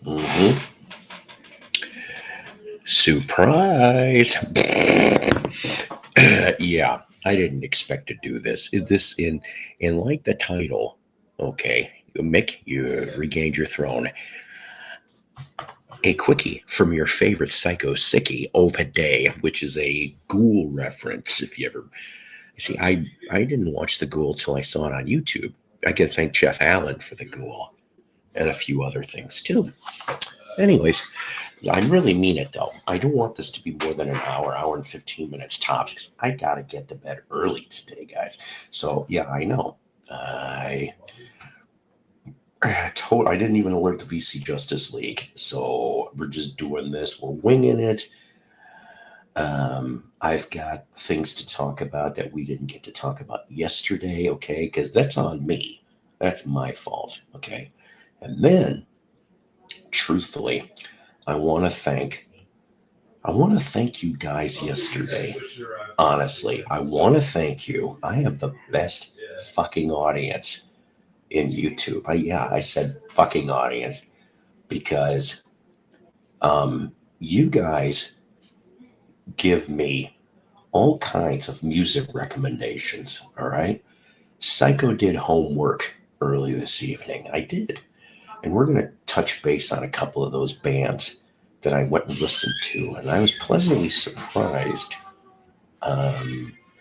Mm-hmm. Surprise. Yeah, I didn't expect to do this. Is this in like the title? Okay, Mick, you regained your throne. A quickie from your favorite Psycho Sickie of a day, which is a ghoul reference. If you ever see, I didn't watch the ghoul till I saw it on YouTube. I can thank Jeff Allen for the ghoul and a few other things too. Anyways, I really mean it though. I don't want this to be more than an hour and 15 minutes tops because I gotta get to bed early today, guys. So yeah, I know. I didn't even alert the VC Justice League, so we're just doing this. We're winging it. I've got things to talk about that we didn't get to talk about yesterday, okay? Because that's on me. That's my fault, okay? And then, truthfully, I want to thank you guys yesterday. Honestly, I want to thank you. I have the best fucking audience in YouTube. I said fucking audience because you guys give me all kinds of music recommendations. All right. Psycho did homework early this evening. I did. And we're going to touch base on a couple of those bands that I went and listened to. And I was pleasantly surprised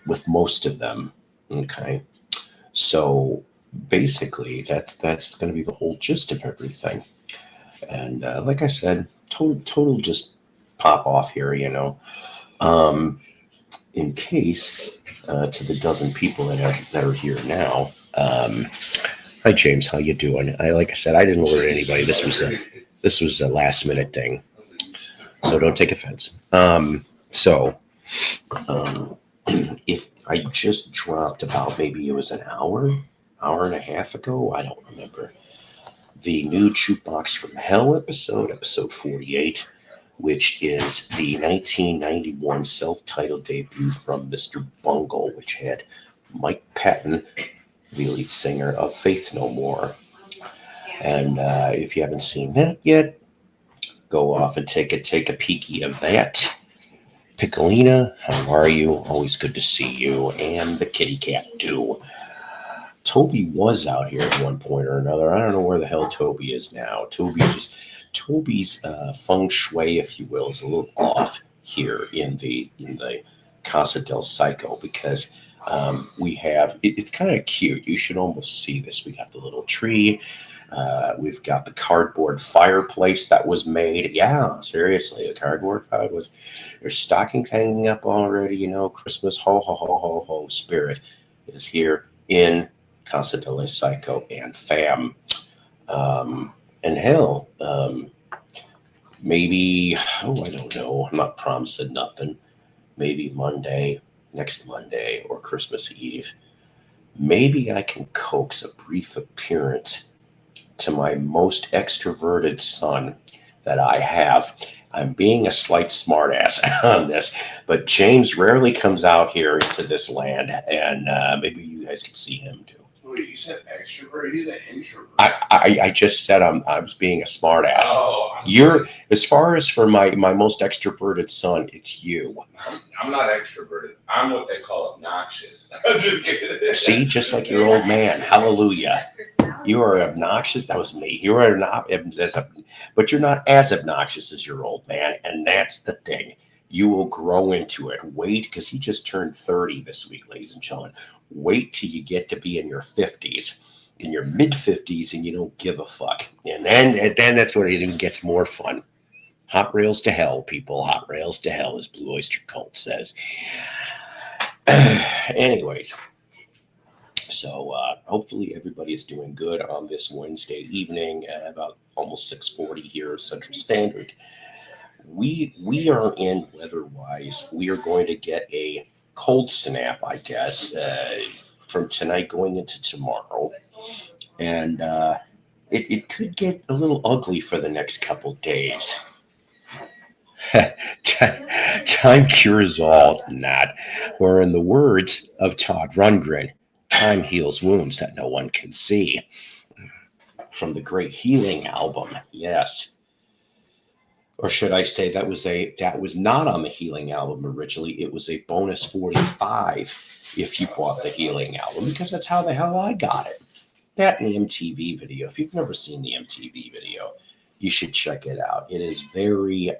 with most of them. Okay. So basically, that's going to be the whole gist of everything. And like I said, total just pop off here, you know. In case to the dozen people that are here now. Hi James, how you doing? Like I said, I didn't alert anybody. This was a last minute thing, so don't take offense. So if I just dropped about maybe it was an hour and a half ago, I don't remember, the new Jukebox from Hell episode 48, which is the 1991 self-titled debut from Mr. Bungle, which had Mike Patton, the lead singer of Faith No More. And if you haven't seen that yet, go off and take a peeky of that. Piccolina, how are you? Always good to see you. And the kitty cat, too. Toby was out here at one point or another. I don't know where the hell Toby is now. Toby's feng shui, if you will, is a little off here in the Casa del Psycho because we have it's kind of cute. You should almost see this. We got the little tree. We've got the cardboard fireplace that was made. Yeah, seriously, the cardboard fire was. There's stockings hanging up already. You know, Christmas ho ho ho ho ho spirit is here in Casa del Psycho and fam. And hell, maybe, oh, I don't know. I'm not promising nothing. Maybe next Monday, or Christmas Eve. Maybe I can coax a brief appearance to my most extroverted son that I have. I'm being a slight smartass on this, but James rarely comes out here into this land, and maybe you guys can see him too. Wait, you said extrovert? He's an introvert. I just said I was being a smartass. Oh, you're as far as for my most extroverted son, it's you. I'm not extroverted. I'm what they call obnoxious. I'm just kidding. See, just like your old man. Hallelujah. You are obnoxious. That was me. You are not but you're not as obnoxious as your old man, and that's the thing. You will grow into it. Wait, because he just turned 30 this week, ladies and gentlemen. Wait till you get to be in your 50s, in your mid 50s, and you don't give a fuck. And then that's when it even gets more fun. Hot rails to hell, people. Hot rails to hell, as Blue Oyster Cult says. Anyways, so hopefully everybody is doing good on this Wednesday evening at about almost 6:40 here Central Standard. We are in weather-wise. We are going to get a cold snap, I guess, from tonight going into tomorrow, and it could get a little ugly for the next couple days. Time cures all, not. Or in the words of Todd Rundgren, time heals wounds that no one can see. From the great Healing album, yes. or should I say that was not on the Healing album originally. It was a bonus 45 if you bought the Healing album, because that's how the hell I got it. That and the MTV video. If you've never seen the MTV video, you should check it out. It is very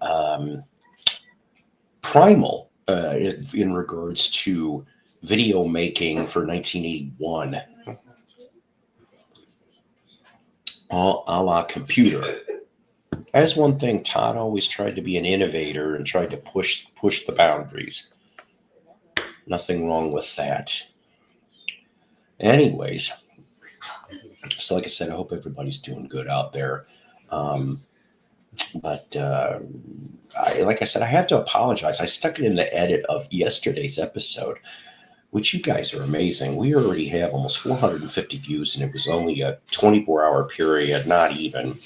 primal in regards to video making for 1981, all a la computer. As one thing, Todd always tried to be an innovator and tried to push the boundaries. Nothing wrong with that. Anyways, so like I said, I hope everybody's doing good out there. But like I said, I have to apologize. I stuck it in the edit of yesterday's episode, which you guys are amazing. We already have almost 450 views, and it was only a 24-hour period, not even.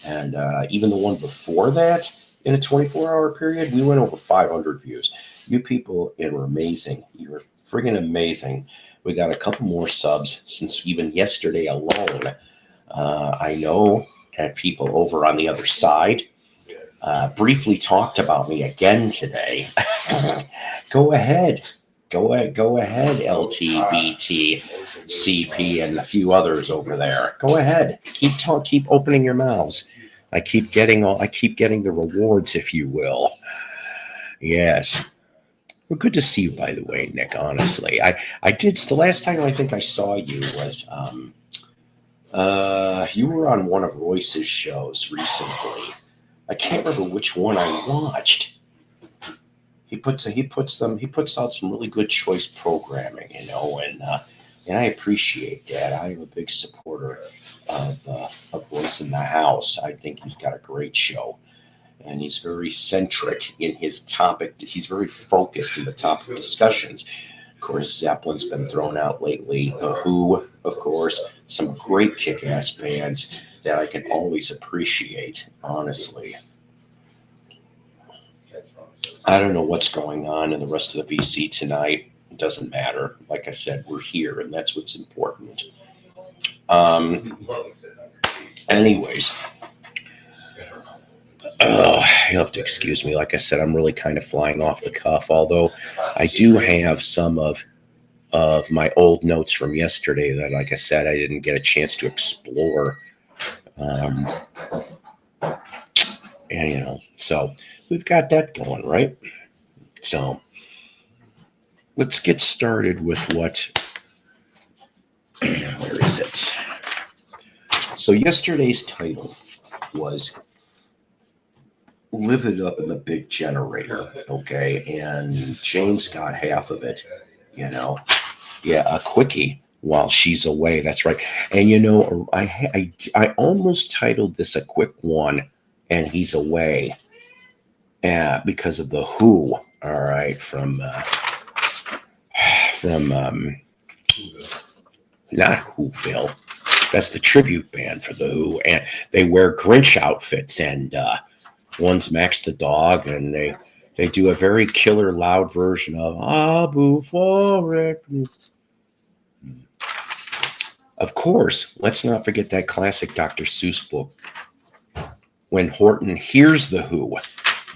And even the one before that, in a 24-hour period, we went over 500 views. You people are amazing. You're friggin' amazing. We got a couple more subs since even yesterday alone. I know that people over on the other side briefly talked about me again today. Go ahead, LTBT, CP, and a few others over there. Go ahead, keep opening your mouths. I keep getting the rewards, if you will. Yes. Well, good to see you, by the way, Nick. Honestly, I did. The last time I think I saw you was you were on one of Royce's shows recently. I can't remember which one I watched. He puts out some really good choice programming, and I appreciate that. I am a big supporter of Royce in the House. I think he's got a great show. And he's very centric in his topic. He's very focused in the topic discussions. Of course, Zeppelin's been thrown out lately. The Who, of course, some great kick-ass bands that I can always appreciate, honestly. I don't know what's going on in the rest of the VC tonight. It doesn't matter. Like I said, we're here, and that's what's important. Anyways. You'll have to excuse me. Like I said, I'm really kind of flying off the cuff, although I do have some of my old notes from yesterday that, like I said, I didn't get a chance to explore. And, so we've got that going, right? So let's get started with where is it? So yesterday's title was Live It Up in the Big Generator, okay? And James got half of it, Yeah, a Quickie while she's away, that's right. And, I almost titled this a quick one, and he's away because of the Who, all right, from not Whoville. That's the tribute band for the Who, and they wear Grinch outfits, and one's Max the dog, and they do a very killer loud version of Abu Forek. Of course, let's not forget that classic Dr. Seuss book, When Horton Hears the Who.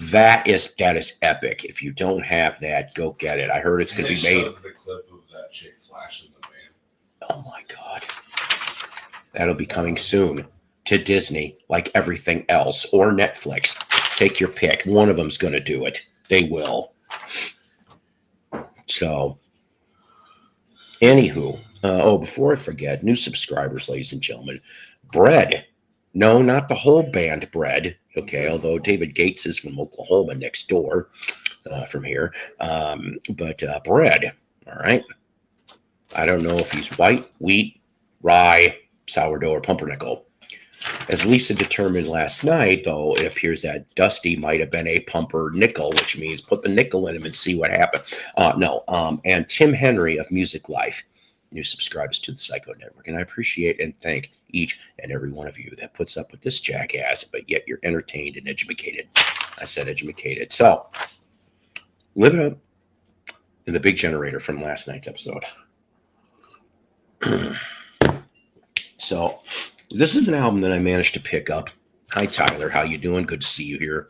That is epic. If you don't have that, go get it. I heard it's going to be made. The clip of that chick flashing the man. Oh my God. That'll be coming soon to Disney, like everything else, or Netflix. Take your pick. One of them's going to do it. They will. So, anywho, before I forget, new subscribers, ladies and gentlemen. Bread. No, not the whole band Bread. Okay, although David Gates is from Oklahoma next door from here. But Bread, all right? I don't know if he's white, wheat, rye, sourdough, or pumpernickel. As Lisa determined last night, though, it appears that Dusty might have been a pumpernickel, which means put the nickel in him and see what happened. And Tim Henry of Music Life, new subscribers to the Psycho Network. And I appreciate and thank each and every one of you that puts up with this jackass, but yet you're entertained and educated. I said educated. So, Live It Up in the Big Generator from last night's episode. So, this is an album that I managed to pick up Hi, Tyler. How you doing? Good to see you here.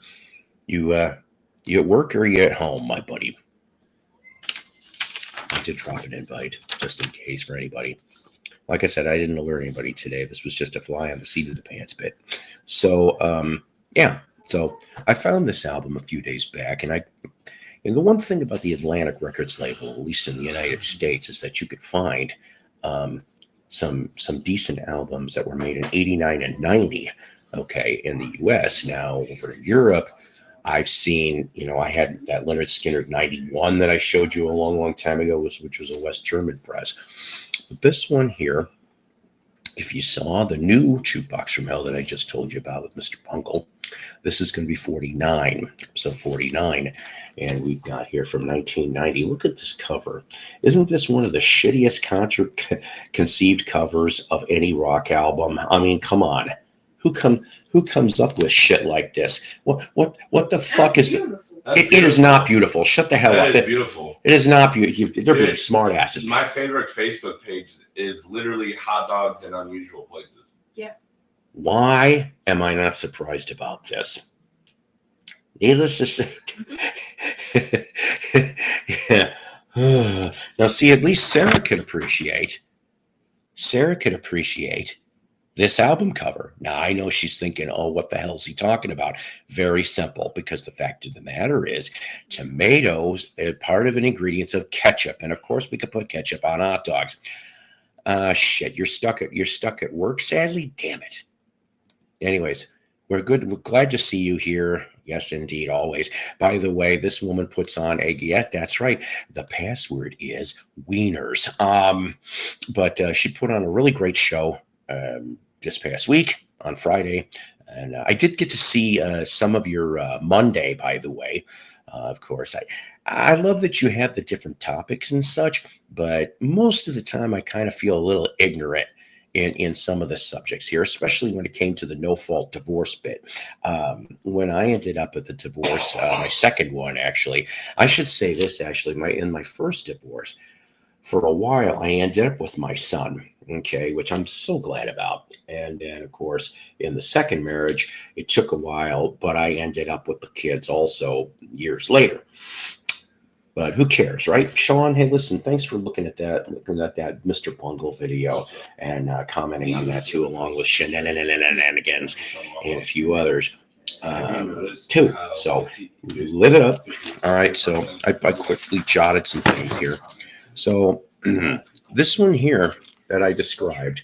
You at work or you at home, my buddy? I did drop an invite just in case for anybody. Like I said, I didn't alert anybody today. This was just a fly on the seat of the pants bit. So, yeah. So I found this album a few days back, and the one thing about the Atlantic Records label, at least in the United States, is that you could find um, some decent albums that were made in '89 and '90. Okay, in the U.S. Now over in Europe, I've seen, I had that Leonard Skinner '91 that I showed you a long, long time ago, which was a West German press. But this one here, if you saw the new Jukebox from Hell that I just told you about with Mr. Punkel, this is going to be 49, episode 49. And we've got here from 1990. Look at this cover. Isn't this one of the shittiest conceived covers of any rock album? I mean, come on. Who comes up with shit like this? What the fuck is it? It is not beautiful. Shut the hell up. That is beautiful. It is not beautiful. They're being smart asses. My favorite Facebook page is literally hot dogs in unusual places. Yeah. Why am I not surprised about this? Needless to say. Yeah. Now, see, at least Sarah could appreciate this album cover. Now, I know she's thinking, oh, what the hell is he talking about? Very simple, because the fact of the matter is tomatoes are part of an ingredient of ketchup. And of course, we could put ketchup on hot dogs. Shit, you're stuck at work, sadly? Damn it. Anyways, we're good. We're glad to see you here. Yes, indeed, always. By the way, this woman puts on that's right. The password is wieners. But she put on a really great show this past week on Friday. And I did get to see some of your Monday, by the way. Of course, I love that you have the different topics and such, but most of the time I kind of feel a little ignorant in some of the subjects here, especially when it came to the no-fault divorce bit. When I ended up at the divorce, my second one, actually, I should say this, actually, in my first divorce, for a while, I ended up with my son, okay, which I'm so glad about. And then, of course, in the second marriage, it took a while, but I ended up with the kids also years later. But who cares, right? Sean, hey, listen, thanks for looking at that Mr. Bungle video and commenting on that too, along with shenanigans and a few others too. So live it up. All right, so I quickly jotted some things here. So this one here that I described,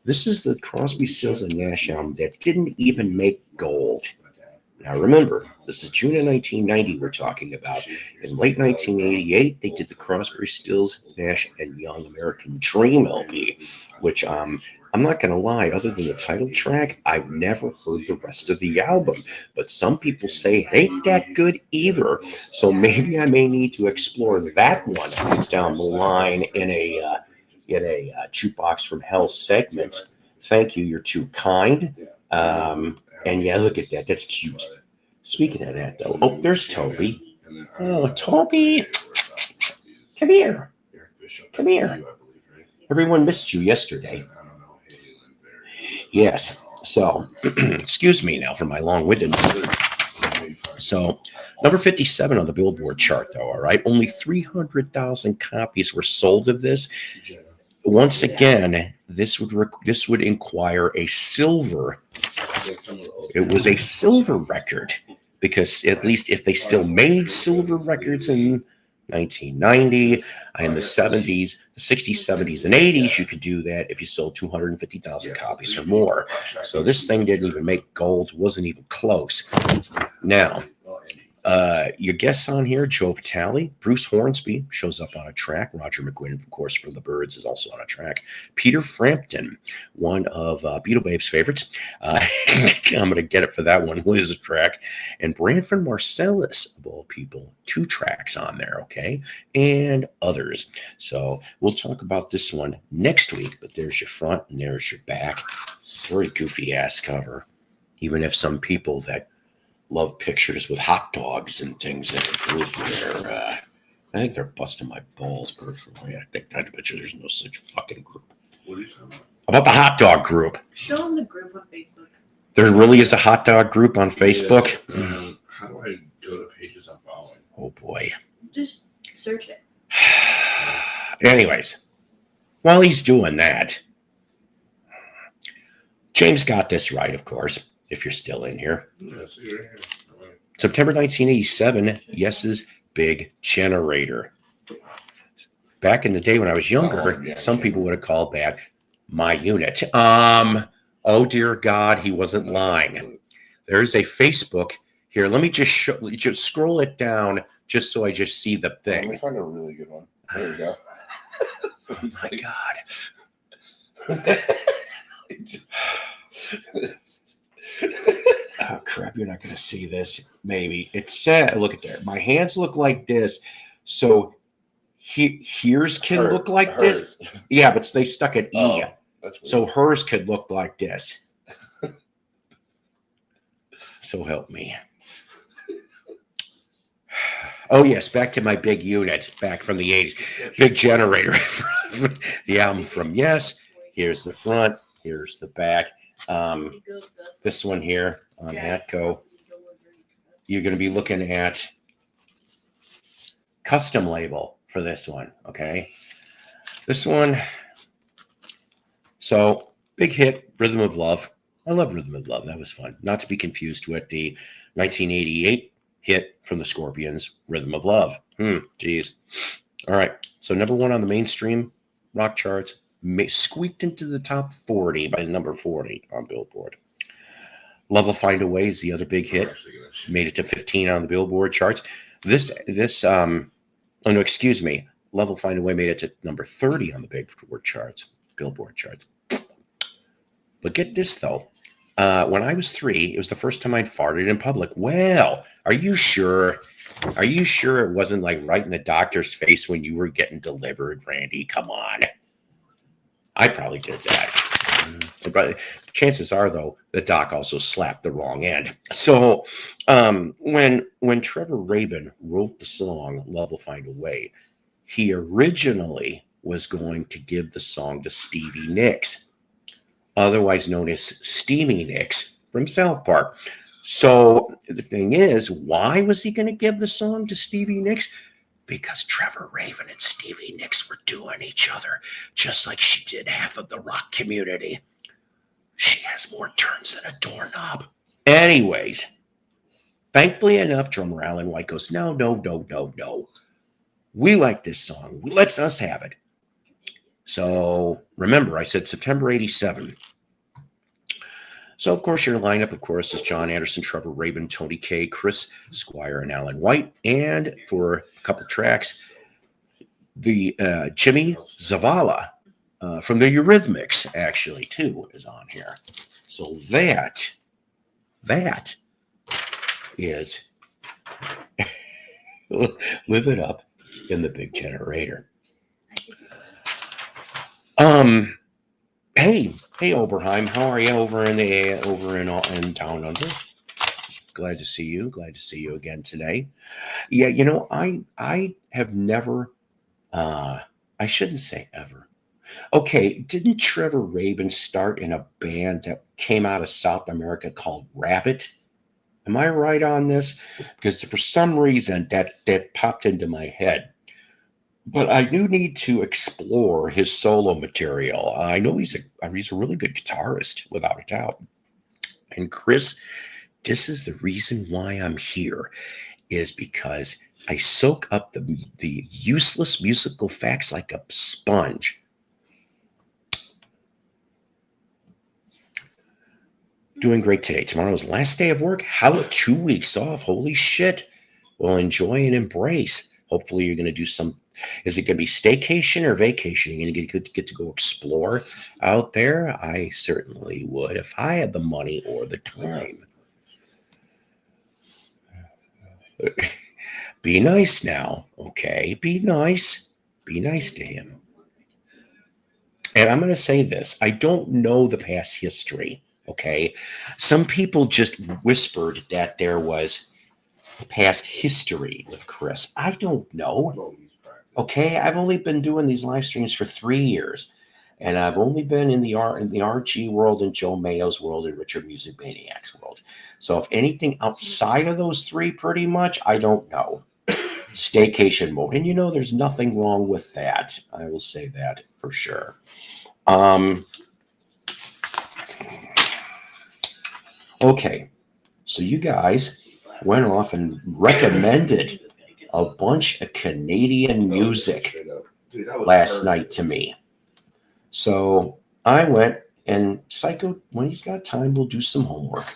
this is the Crosby, Stills, and Nash album that didn't even make gold. Now remember, this is June of 1990 we're talking about. In late 1988, they did the Crosby, Stills, Nash, and Young American Dream LP, which I'm not going to lie, other than the title track, I've never heard the rest of the album. But some people say it ain't that good either. So maybe I may need to explore that one down the line in a Jukebox from Hell segment. Thank you. You're too kind. And yeah, look at that. That's cute. Speaking of that, though, oh, there's Toby. Oh, Toby. Come here. Come here. Everyone missed you yesterday. Yes. So, excuse me now for my long-windedness. So, number 57 on the Billboard chart, though, all right? Only 300,000 copies were sold of this. Once again, this would inquire a silver. It was a silver record, because at least if they still made silver records in 1990, in the 70s, the 60s, 70s, and 80s, you could do that if you sold 250,000 copies or more. So this thing didn't even make gold, wasn't even close. Now, your guests on here, Joe Vitale, Bruce Hornsby shows up on a track. Roger McGuinn, of course, from the Byrds is also on a track. Peter Frampton, one of Beetle Babe's favorites. I'm going to get it for that one. What is a track? And Branford Marsalis, of all people, 2 tracks on there, okay? And others. So we'll talk about this one next week, but there's your front and there's your back. Very goofy ass cover. Even if some people that love pictures with hot dogs and things in the group there. I think they're busting my balls personally. I bet you there's no such fucking group. What are you talking about? About the hot dog group. Show them the group on Facebook. There really is a hot dog group on Facebook. Yeah, how do I go to pages I'm following? Oh boy. Just search it. Anyways, while he's doing that, James got this right, of course, if you're still in here. Yeah, see right here. September 1987, Yes's Big Generator. Back in the day when I was younger, some people would have called that my unit. Oh dear God, he wasn't lying. There's a Facebook here. Let me just scroll it down just so I just see the thing. Let me find a really good one. There we go. Oh my God. Oh crap, you're not gonna see this. Maybe it said, look at there. My hands look like this. So here's can look like this. Yeah, but they stuck an E. That's weird. So hers could look like this. So help me. Oh yes, back to my big unit, back from the 80s. Big Generator. The album from Yes. Here's the front. Here's the back. This one here on Atco. You're going to be looking at custom label for this one. Okay. This one. So big hit, Rhythm of Love. I love Rhythm of Love. That was fun. Not to be confused with the 1988 hit from the Scorpions, Rhythm of Love. Geez. All right. So number one on the mainstream rock charts, squeaked into the top 40 by number 40 on Billboard. Love Will Find a Way is the other big hit. Made it to 15 on the Billboard charts. Love Will Find a Way made it to number 30 on the Billboard charts. But get this though. When I was 3, it was the first time I'd farted in public. Well, are you sure? Are you sure it wasn't like right in the doctor's face when you were getting delivered, Randy? Come on. I probably did that. But chances are, though, the doc also slapped the wrong end. So when Trevor Rabin wrote the song Love Will Find a Way, he originally was going to give the song to Stevie Nicks, otherwise known as Steamy Nicks from South Park. So the thing is, why was he going to give the song to Stevie Nicks? Because Trevor Rabin and Stevie Nicks were doing each other, just like she did half of the rock community. She has more turns than a doorknob. Anyways, thankfully enough, drummer Alan White goes, no. We like this song. Let's us have it. So remember, I said September 87. So, of course, your lineup, of course, is John Anderson, Trevor Rabin, Tony Kaye, Chris Squire, and Alan White. And for a couple tracks, the Jimmy Zavala from the Eurythmics, actually, too, is on here. So that is Live It Up in the Big Generator. Hey, Oberheim, how are you over in Down Under? Glad to see you. Glad to see you again today. Yeah, you know, I have never. I shouldn't say ever. Okay, didn't Trevor Rabin start in a band that came out of South America called Rabbit? Am I right on this? Because for some reason that popped into my head. But I do need to explore his solo material. I know he's a really good guitarist, without a doubt. And Chris, this is the reason why I'm here, is because I soak up the useless musical facts like a sponge. Doing great today. Tomorrow's last day of work. How 2 weeks off? Holy shit. Well, enjoy and embrace. Hopefully you're going to do some. Is it going to be staycation or vacation? You're going to get to go explore out there? I certainly would if I had the money or the time. Be nice now, okay? Be nice. Be nice to him. And I'm going to say this. I don't know the past history, okay? Some people just whispered that there was past history with Chris. I don't know. Okay, I've only been doing these live streams for 3 years, And I've only been in the RG world, and Joe Mayo's world, and Richard Music Maniac's world. So if anything outside of those three, pretty much, I don't know. Staycation mode. And there's nothing wrong with that. I will say that for sure. Okay. So you guys went off and recommended a bunch of Canadian music last night to me. So I went, and Psycho, when he's got time, will do some homework.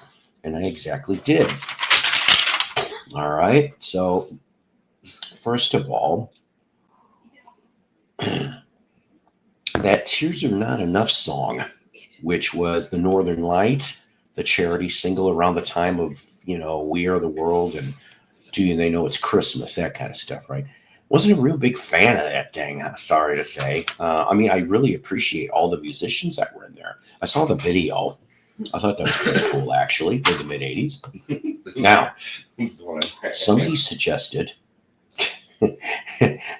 And I exactly did. All right. So first of all, that Tears Are Not Enough song, which was the Northern Lights, the charity single around the time of, We Are the World and Do They Know It's Christmas, that kind of stuff, right? Wasn't a real big fan of that thing, sorry to say. I really appreciate all the musicians that were in there. I saw the video. I thought that was pretty cool, actually, for the mid-'80s. Now, somebody suggested,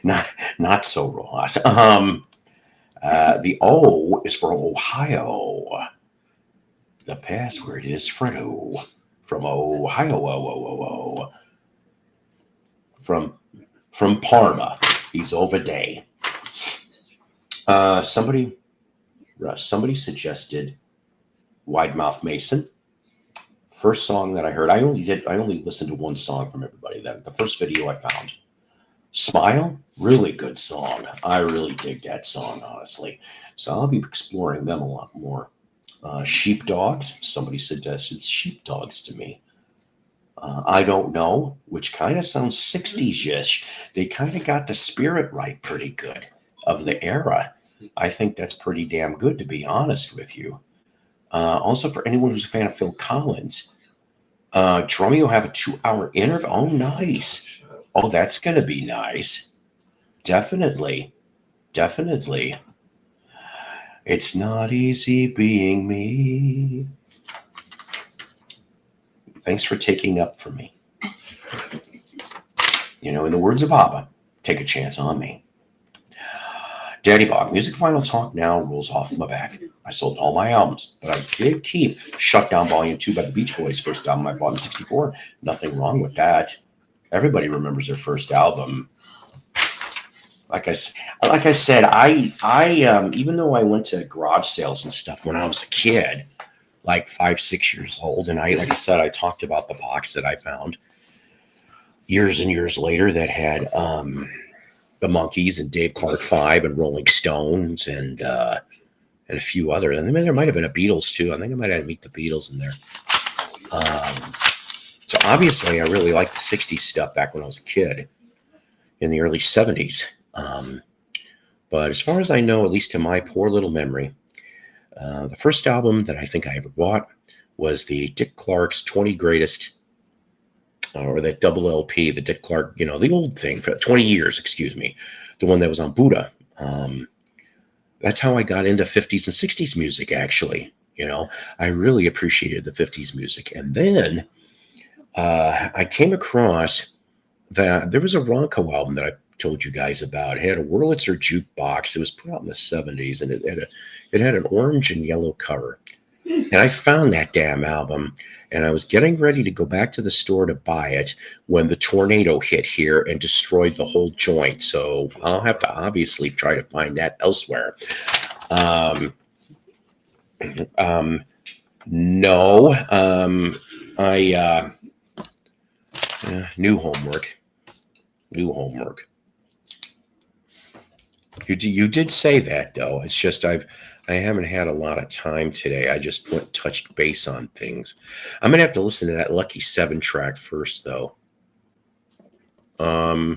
not so Rojas, the O is for Ohio. The password is Fredo from Ohio. From Parma. He's over day. Somebody suggested Wide Mouth Mason. First song that I heard, I only listened to one song from everybody. The first video I found. Smile, really good song. I really dig that song, honestly. So I'll be exploring them a lot more. Sheepdogs. Somebody suggested Sheepdogs to me. I Don't Know, which kind of sounds 60s-ish. They kind of got the spirit right pretty good of the era. I think that's pretty damn good, to be honest with you. Also, for anyone who's a fan of Phil Collins, Drummy will have a 2-hour interview. Oh, nice. Oh, that's going to be nice. Definitely. It's not easy being me. Thanks for taking up for me. In the words of ABBA, take a chance on me. Daddy Bob, Music Final Talk now rolls off my back. I sold all my albums, but I did keep Shut Down Volume 2 by the Beach Boys, first album I bought in '64. Nothing wrong with that. Everybody remembers their first album. Like I said, I even though I went to garage sales and stuff when I was a kid, like 5, 6 years old, and I talked about the box that I found years and years later that had the Monkees and Dave Clark 5 and Rolling Stones and a few other. And there might have been a Beatles too. I think I might have Meet the Beatles in there. So obviously, I really liked the '60s stuff back when I was a kid in the early '70s. But as far as I know, at least to my poor little memory, the first album that I think I ever bought was the Dick Clark's 20 Greatest, or that double LP, the Dick Clark, the old thing for 20 years, excuse me, the one that was on Buddha. That's how I got into 50s and 60s music, actually. I really appreciated the 50s music. And then I came across that there was a Ronco album that I told you guys about. It had a Wurlitzer jukebox. It was put out in the 70s, and it had an orange and yellow cover. And I found that damn album, and I was getting ready to go back to the store to buy it when the tornado hit here and destroyed the whole joint. So I'll have to obviously try to find that elsewhere. No, new homework. You did say that, though. It's just I haven't had a lot of time today. I just touched base on things. I'm gonna have to listen to that Lucky 7 track first, though. Okay.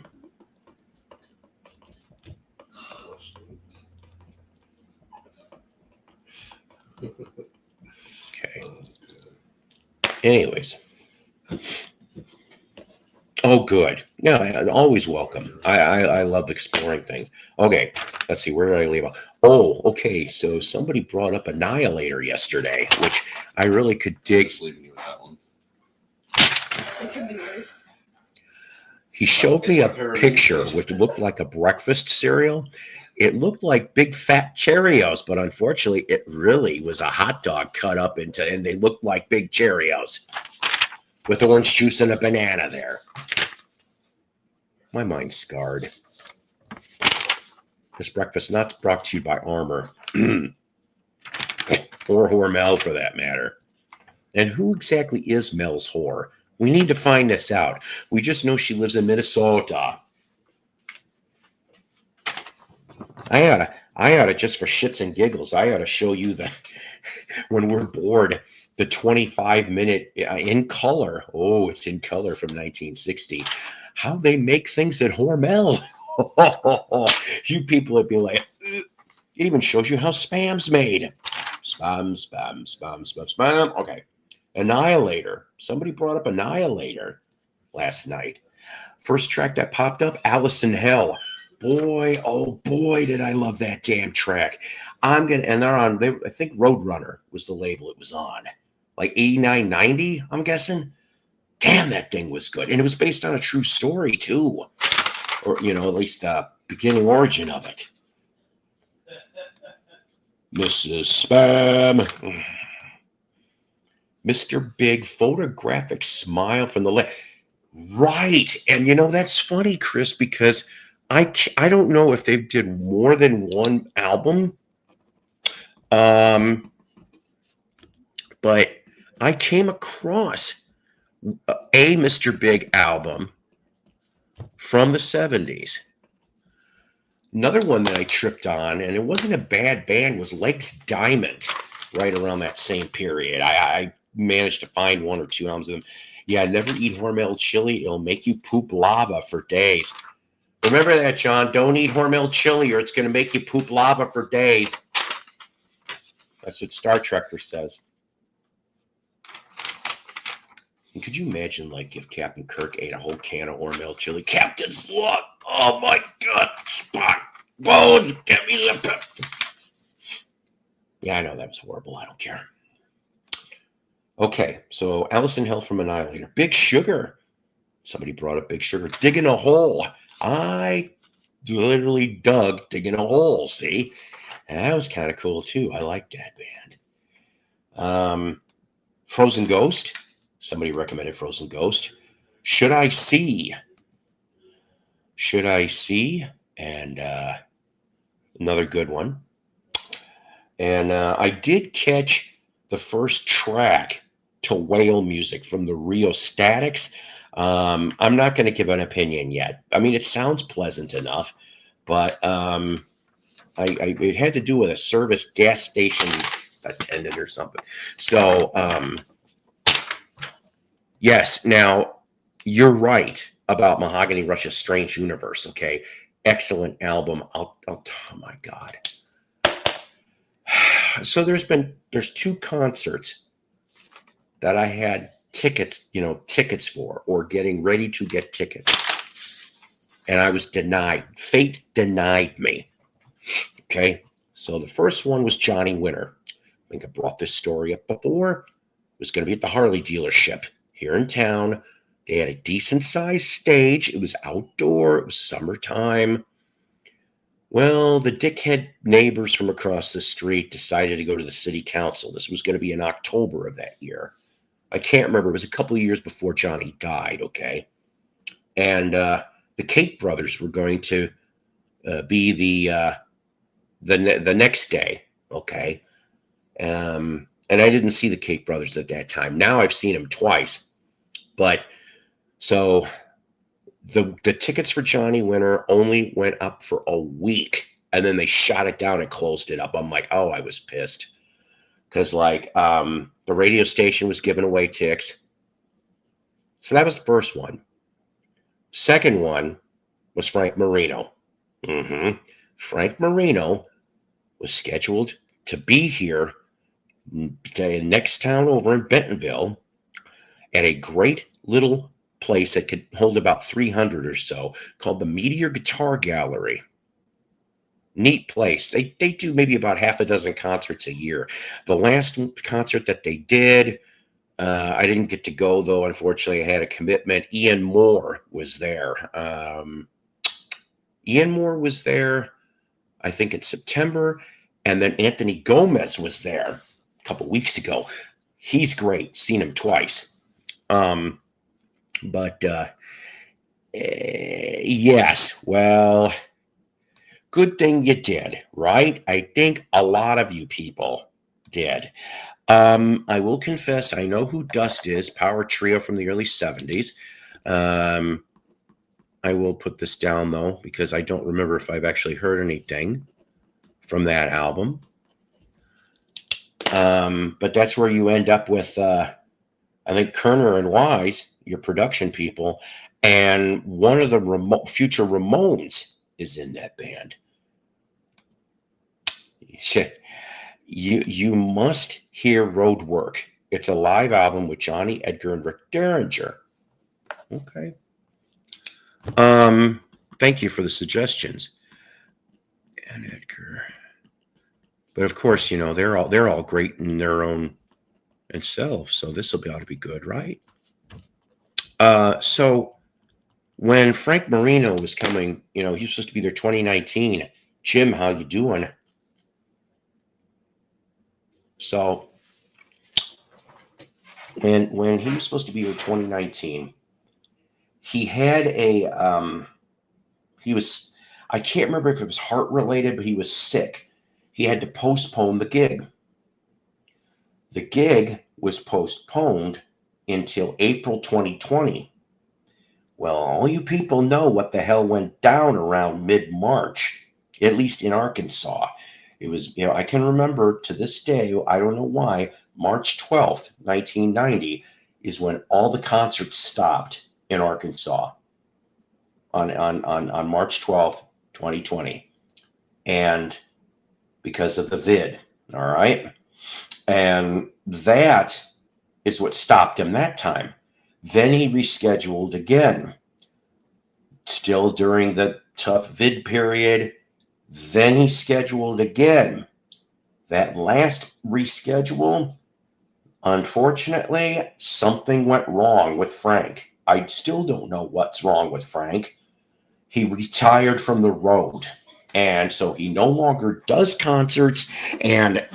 Anyways. Oh, good. Yeah, always welcome. I love exploring things. Okay, let's see. Where did I leave off? Oh, okay. So somebody brought up Annihilator yesterday, which I really could dig. Just leaving you with that one. It could be worse. He showed me a picture which looked like a breakfast cereal. It looked like big fat Cheerios, but unfortunately, it really was a hot dog cut up into, and they looked like big Cheerios with orange juice and a banana there. My mind's scarred. This breakfast not brought to you by Armor or Hormel for that matter. And who exactly is Mel's whore? We need to find this out. We just know she lives in Minnesota. I oughta, just for shits and giggles, I ought to show you the, when we're bored, the 25-minute in color. Oh, it's in color from 1960. How they make things at Hormel. You people would be like, it even shows you how spam's made. Spam, spam, spam, spam, spam. Okay. Annihilator. Somebody brought up Annihilator last night. First track that popped up, Alice in Hell. Boy, oh boy, did I love that damn track. And they're on, I think Roadrunner was the label it was on. Like 89, 90, I'm guessing. Damn, that thing was good. And it was based on a true story, too. Or, at least beginning origin of it. Mrs. Spam. Mr. Big photographic smile from the left. Right. And, that's funny, Chris, because I don't know if they did more than one album. But I came across a Mr. Big album from the 70s. Another one that I tripped on, and it wasn't a bad band, was Legs Diamond, right around that same period. I managed to find one or two albums of them. Yeah, never eat Hormel chili. It'll make you poop lava for days. Remember that, John. Don't eat Hormel chili or it's going to make you poop lava for days. That's what Star Trekker says. And could you imagine, if Captain Kirk ate a whole can of Hormel chili? Captain Slug! Oh, my God! Spock! Bones! Get me the pep! Yeah, I know that was horrible. I don't care. Okay, so Alice in Hell from Annihilator. Big Sugar. Somebody brought up Big Sugar. Digging a Hole. I literally dug Digging a Hole, see? And that was kind of cool, too. I liked that band. Frozen Ghost. Somebody recommended Frozen Ghost. Should I See? Should I See? And another good one. And I did catch the first track to Whale Music from the Rio Statics. I'm not going to give an opinion yet. I mean, it sounds pleasant enough, but it had to do with a service gas station attendant or something. So, yes, now you're right about Mahogany Rush's Strange Universe. Okay, excellent album. Oh my God. So there's two concerts that I had tickets for, or getting ready to get tickets. And I was denied. Fate denied me. Okay. So the first one was Johnny Winter. I think I brought this story up before. It was going to be at the Harley dealership here in town. They had a decent sized stage. It was outdoor. It was summertime. Well, the dickhead neighbors from across the street decided to go to the city council. This was going to be in October of that year. I can't remember. It was a couple of years before Johnny died, okay? And the Kate brothers were going to be the next day, okay? And I didn't see the Kate brothers at that time. Now I've seen them twice. But so the tickets for Johnny Winter only went up for a week, and then they shot it down and closed it up. I'm like, oh, I was pissed. Because, the radio station was giving away tickets. So that was the first one. Second one was Frank Marino. Frank Marino was scheduled to be here next town over in Bentonville at a great little place that could hold about 300 or so, called the Meteor Guitar Gallery. Neat place. They do maybe about half a dozen concerts a year. The last concert that they did, I didn't get to go, though. Unfortunately, I had a commitment. Ian Moore was there. Ian Moore was there. I think in September. And then Anthony Gomez was there a couple weeks ago. He's great. Seen him twice. Yes, well, good thing you did, right? I think a lot of you people did. I will confess, I know who Dust is, power trio from the early 70s. I will put this down, though, because I don't remember if I've actually heard anything from that album. But that's where you end up with, I think, Kerner and Wise, your production people, and one of the future Ramones is in that band. You must hear Roadwork. It's a live album with Johnny Edgar and Rick Derringer. Okay. Thank you for the suggestions. And Edgar. But of course, they're all great in their own themselves, so this will be ought to be good, right? So when Frank Marino was coming, he was supposed to be there 2019. Jim, how you doing? So when he was supposed to be here 2019, he had I can't remember if it was heart related, but he was sick. He had to postpone the gig. The gig was postponed until April 2020. Well, all you people know what the hell went down around mid-March, at least in Arkansas. It was, I can remember to this day, I don't know why, March 12th, 1990 is when all the concerts stopped in Arkansas on March 12th, 2020. And because of the vid, all right? And that is what stopped him that time. Then he rescheduled again, still during the tough vid period. Then he scheduled again. That last reschedule, unfortunately, something went wrong with Frank. I still don't know what's wrong with Frank. He retired from the road, and so he no longer does concerts, and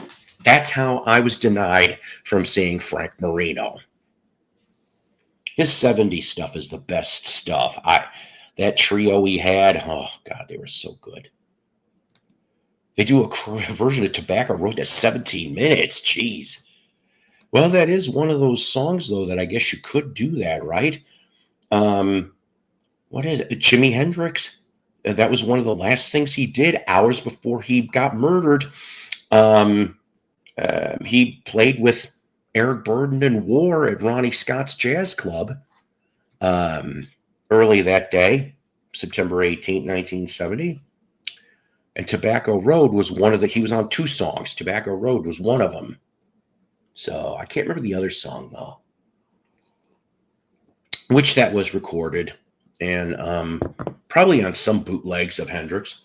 that's how I was denied from seeing Frank Marino. His 70s stuff is the best stuff. That trio he had, oh God, they were so good. They do a version of Tobacco Road that's 17 minutes. Jeez. Well, that is one of those songs, though, that I guess you could do that, right? What is it? Jimi Hendrix. That was one of the last things he did hours before he got murdered. He played with Eric Burden and War at Ronnie Scott's Jazz Club early that day, September 18, 1970. And Tobacco Road was he was on two songs. Tobacco Road was one of them. So I can't remember the other song, though, which that was recorded and probably on some bootlegs of Hendrix.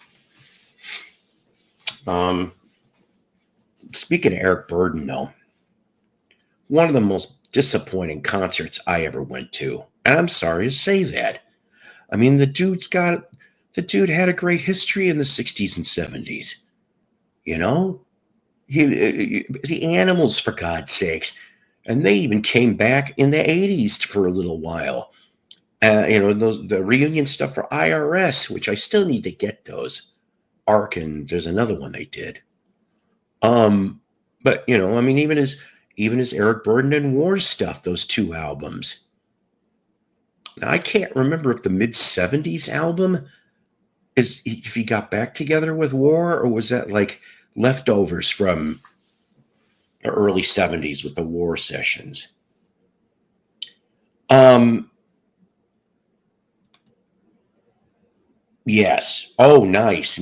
Speaking of Eric Burden, though, one of the most disappointing concerts I ever went to. And I'm sorry to say that. I mean, the dude had a great history in the 60s and 70s. The Animals, for God's sakes. And they even came back in the 80s for a little while. The reunion stuff for IRS, which I still need to get those. Ark, and there's another one they did. But even his Eric Burden and War stuff, those two albums. Now, I can't remember if the mid-70s album if he got back together with War, or was that like leftovers from the early 70s with the War sessions. Yes. Oh, nice.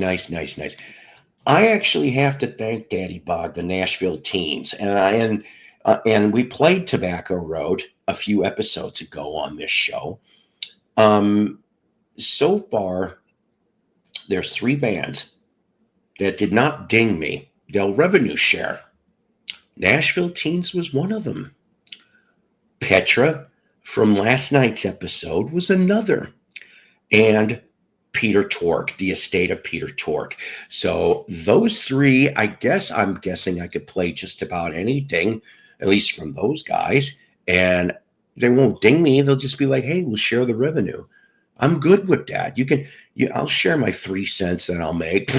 I actually have to thank Daddy Bog, the Nashville Teens, and we played Tobacco Road a few episodes ago on this show. So far, there's 3 bands that did not ding me. They'll revenue share. Nashville Teens was one of them. Petra from last night's episode was another. And Peter Tork, the estate of Peter Tork. So those three, I'm guessing I could play just about anything, at least from those guys. And they won't ding me. They'll just be like, hey, we'll share the revenue. I'm good with that. I'll share my 3 cents that I'll make.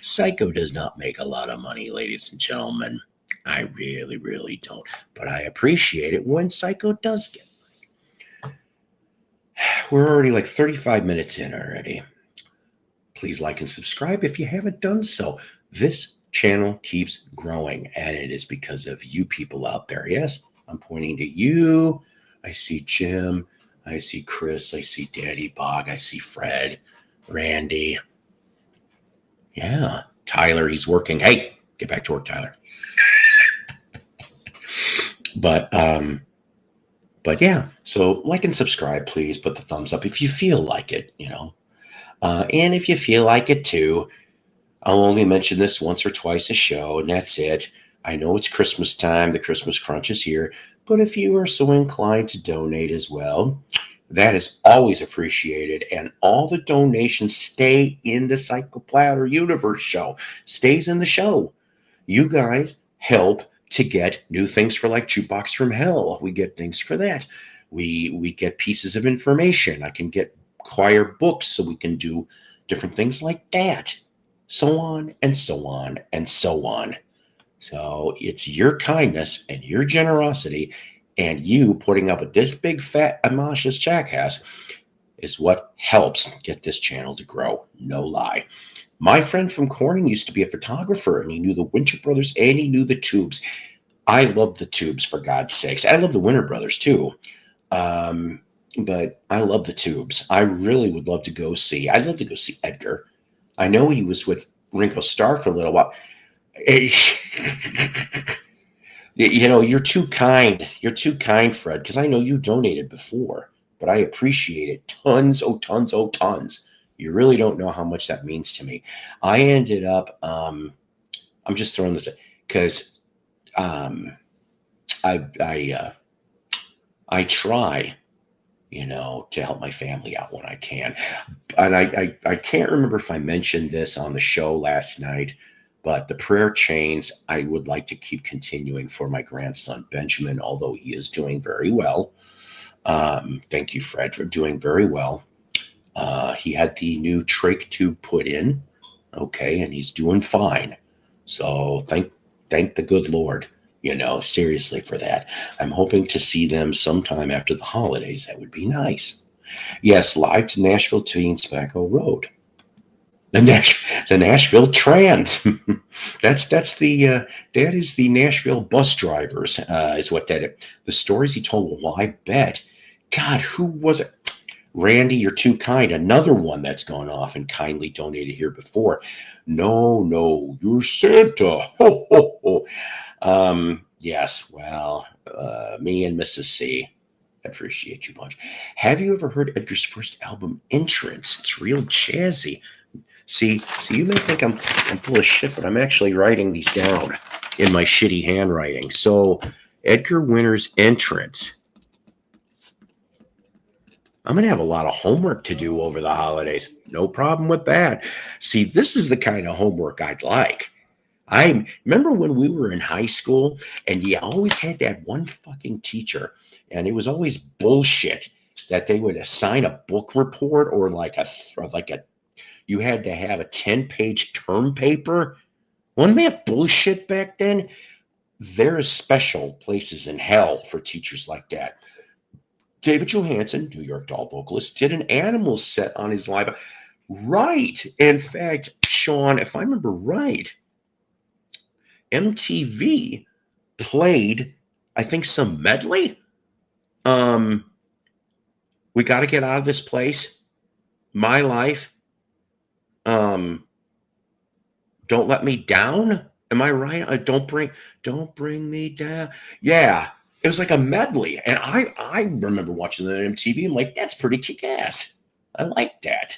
Psyko does not make a lot of money, ladies and gentlemen. I really, really don't. But I appreciate it when Psyko does get money. We're already like 35 minutes in already. Please like and subscribe if you haven't done so. This channel keeps growing, and it is because of you people out there. Yes, I'm pointing to you. I see Jim. I see Chris. I see Daddy Bog. I see Fred, Randy. Yeah, Tyler, he's working. Hey, get back to work, Tyler. But yeah, so like and subscribe, please. Put the thumbs up if you feel like it, and if you feel like it too. I'll only mention this once or twice a show, and that's it. I know it's Christmas time. The Christmas crunch is here. But if you are so inclined to donate as well, that is always appreciated. And all the donations stay in the Psycho Platter Universe show. Stays in the show. You guys help to get new things for like Jukebox from Hell. We get things for that. We get pieces of information. I can get choir books so we can do different things like that. So on and so on and so on. So it's your kindness and your generosity and you putting up with this big fat obnoxious jackass is what helps get this channel to grow. No lie. My friend from Corning used to be a photographer, and he knew the Winter Brothers and he knew the Tubes. I love the Tubes, for God's sakes. I love the Winter Brothers too. But I love the Tubes. I really would love to go see. I'd love to go see Edgar. I know he was with Ringo Starr for a little while. You're too kind. You're too kind, Fred, because I know you donated before, but I appreciate it. Tons, oh, tons, oh, tons. You really don't know how much that means to me. I ended up, I'm just throwing this because I try, to help my family out when I can. And I can't remember if I mentioned this on the show last night, but the prayer chains I would like to keep continuing for my grandson, Benjamin, although he is doing very well. Thank you, Fred, for doing very well. He had the new trach tube put in, okay, and he's doing fine. So thank the good Lord, seriously for that. I'm hoping to see them sometime after the holidays. That would be nice. Yes, live to Nashville Teen Tobacco Road. The Nashville Trans. That is the Nashville bus drivers, is what that is. The stories he told. Well, I bet. God, who was it? Randy, you're too kind. Another one that's gone off and kindly donated here before. No, you're Santa. Ho, ho, ho. Yes, well, me and Mrs. C. I appreciate you much. Have you ever heard Edgar's first album, Entrance? It's real jazzy. See, you may think I'm full of shit, but I'm actually writing these down in my shitty handwriting. So, Edgar Winter's Entrance. I'm going to have a lot of homework to do over the holidays. No problem with that. See, this is the kind of homework I'd like. I remember when we were in high school and you always had that one fucking teacher, and it was always bullshit that they would assign a book report or you had to have a 10-page term paper. Wasn't that bullshit back then? There is special places in hell for teachers like that. David Johansen, New York Doll vocalist, did an Animals set on his live. Right. In fact, Sean, if I remember right, MTV played, I think, some medley. We Got to Get Out of This Place. My Life. Don't Let Me Down. Am I right? Don't bring me down. Yeah. It was like a medley. And I remember watching that on MTV. I'm like, that's pretty kick-ass. I like that.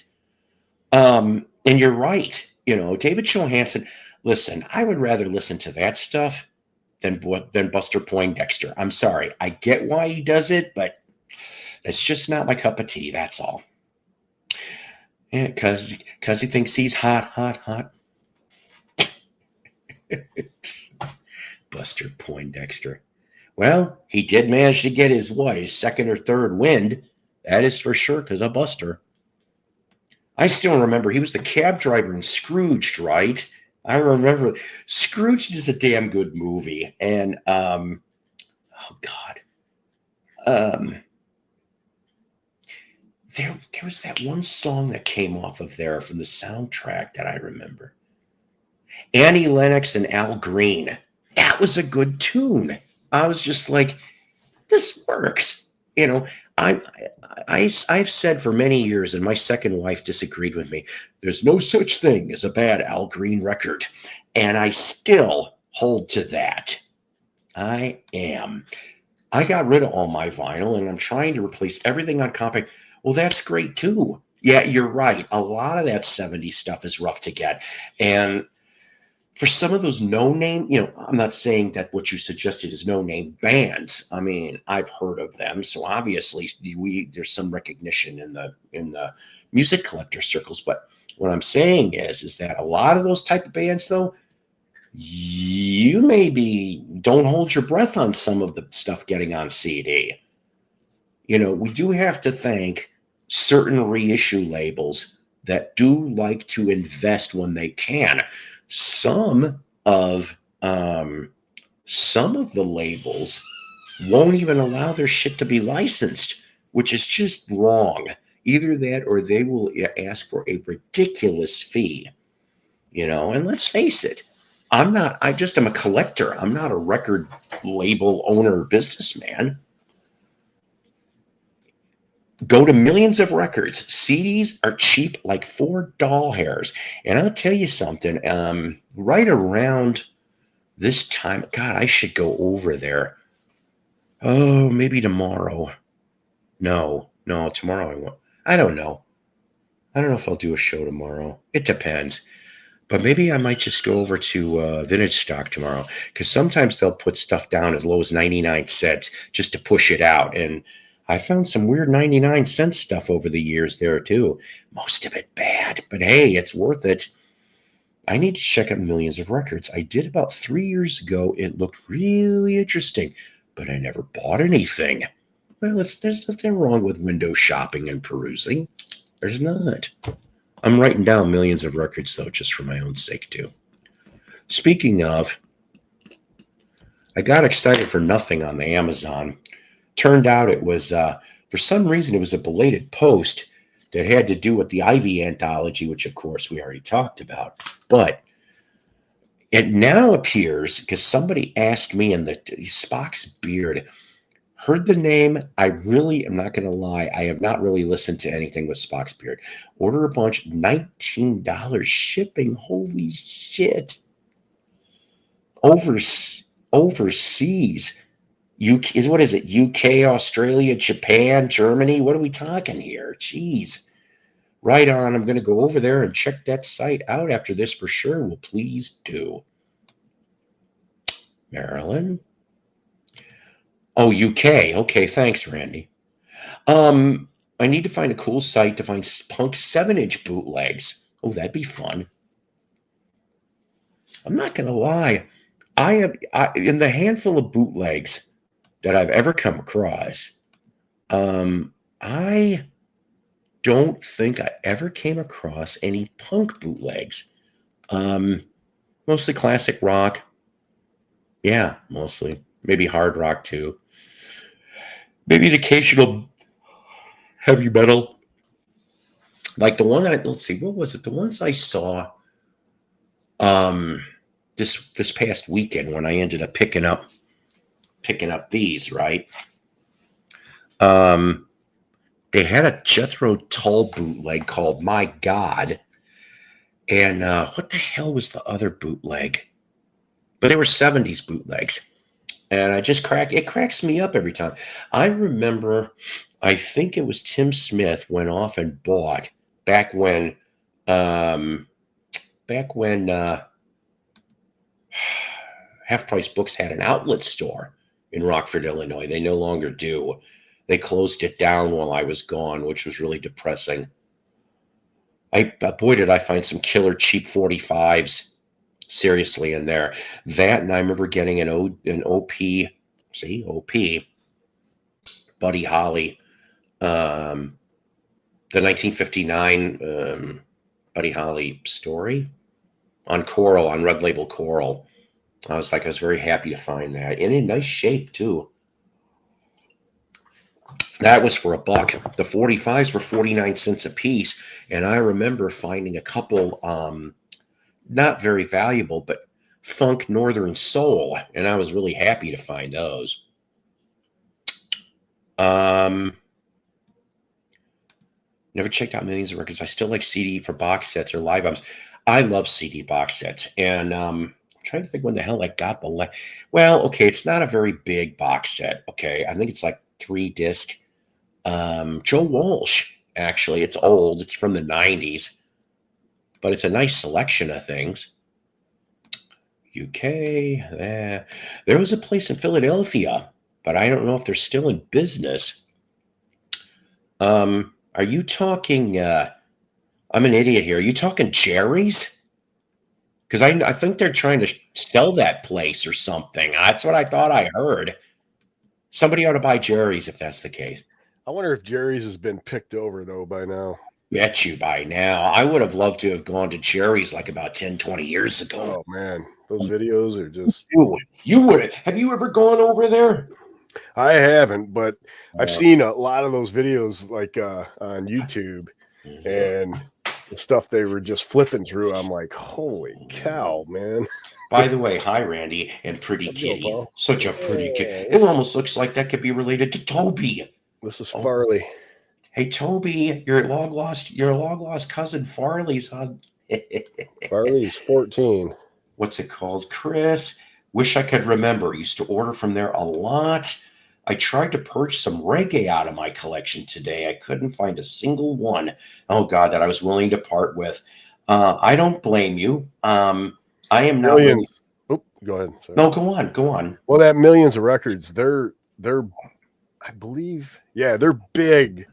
And you're right. David Johansen, listen, I would rather listen to that stuff than Buster Poindexter. I'm sorry. I get why he does it, but it's just not my cup of tea. That's all. Yeah, because he thinks he's hot, hot, hot. Buster Poindexter. Well, he did manage to get his second or third wind. That is for sure, because of Buster. I still remember he was the cab driver in Scrooged, right? I remember Scrooged is a damn good movie, and oh god, there was that one song that came off of there from the soundtrack that I remember. Annie Lennox and Al Green. That was a good tune. I was just like, this works. You know, I've said for many years, and my second wife disagreed with me, there's no such thing as a bad Al Green record. And I still hold to that. I got rid of all my vinyl, and I'm trying to replace everything on compact. Well, that's great too. Yeah, you're right. A lot of that 70s stuff is rough to get. And for some of those no-name, I'm not saying that what you suggested is no-name bands. I mean, I've heard of them, so obviously there's some recognition in the music collector circles. But what I'm saying is that a lot of those type of bands, though, you maybe don't hold your breath on some of the stuff getting on CD. We do have to thank certain reissue labels that do like to invest when they can. Some of the labels won't even allow their shit to be licensed, which is just wrong. Either that or they will ask for a ridiculous fee. And let's face it, I'm a collector. I'm not a record label owner or businessman. Go to Millions of Records. CDs are cheap like 4 doll hairs. And I'll tell you something, right around this time, God, I should go over there. Oh, maybe tomorrow. No, tomorrow I won't. I don't know. I don't know if I'll do a show tomorrow. It depends. But maybe I might just go over to Vintage Stock tomorrow, because sometimes they'll put stuff down as low as 99 cents just to push it out. And I found some weird 99-cent stuff over the years there too. Most of it bad, but hey, it's worth it. I need to check out Millions of Records. I did about 3 years ago. It looked really interesting, but I never bought anything. Well, there's nothing wrong with window shopping and perusing. There's not. I'm writing down Millions of Records, though, just for my own sake, too. Speaking of, I got excited for nothing on the Amazon. Turned out it was, for some reason, it was a belated post that had to do with the Ivy anthology, which, of course, we already talked about. But it now appears, because somebody asked me in the Spock's Beard, heard the name. I really am not going to lie. I have not really listened to anything with Spock's Beard. Order a bunch, $19 shipping. Holy shit. Overseas. What is it? UK, Australia, Japan, Germany? What are we talking here? Jeez. Right on. I'm going to go over there and check that site out after this for sure. Well, please do. Maryland. Oh, UK. Okay, thanks, Randy. I need to find a cool site to find punk 7-inch bootlegs. Oh, that'd be fun. I'm not going to lie. In the handful of bootlegs that I've ever come across, I don't think I ever came across any punk bootlegs. Mostly classic rock. Yeah, mostly. Maybe hard rock too. Maybe the occasional heavy metal. Like the one let's see, what was it? The ones I saw this past weekend when I ended up picking up these, right? They had a Jethro Tull bootleg called My God. And what the hell was the other bootleg? But they were 70s bootlegs. And it cracks me up every time. I remember, I think it was Tim Smith went off and bought back when Half Price Books had an outlet store in Rockford, Illinois. They no longer do. They closed it down while I was gone, which was really depressing. Boy, did I find some killer cheap 45s seriously in there. That, and I remember getting an OP, see, OP, Buddy Holly, the 1959 Buddy Holly story on Coral, on Red Label Coral. I was very happy to find that, and in nice shape too. That was for $1. The 45s were 49 cents a piece, and I remember finding a couple, not very valuable, but funk Northern Soul, and I was really happy to find those. Never checked out millions of records. I still like CD for box sets or live albums. I love CD box sets, and I'm trying to think when the hell I got the. Well, okay, it's not a very big box set. Okay, I think it's like 3-disc. Joe Walsh, actually, it's old. It's from the 90s, but it's a nice selection of things. UK. There was a place in Philadelphia, but I don't know if they're still in business. Are you talking? I'm an idiot here. Are you talking Jerry's? Because I think they're trying to sell that place or something. That's what I thought I heard. Somebody ought to buy Jerry's if that's the case. I wonder if Jerry's has been picked over, though, by now. Bet you by now. I would have loved to have gone to Jerry's like about 10, 20 years ago. Oh, man. Those videos are just... You would. Have you ever gone over there? I haven't, but I've seen a lot of those videos like on YouTube, and the stuff they were just flipping through. I'm like, holy cow, man. By the way, hi, Randy, and pretty kitty. Such a pretty kid. It almost looks like that could be related to Toby. This is Farley. Hey, Toby, your long lost cousin Farley's on. Farley's 14. What's it called? Chris. Wish I could remember. Used to order from there a lot. I tried to purge some reggae out of my collection today. I couldn't find a single one. Oh, God, that I was willing to part with. I don't blame you. I am not. Millions. Really... Oh, go ahead. Sorry. No, go on. Well, that Millions of Records, they're, I believe, yeah, they're big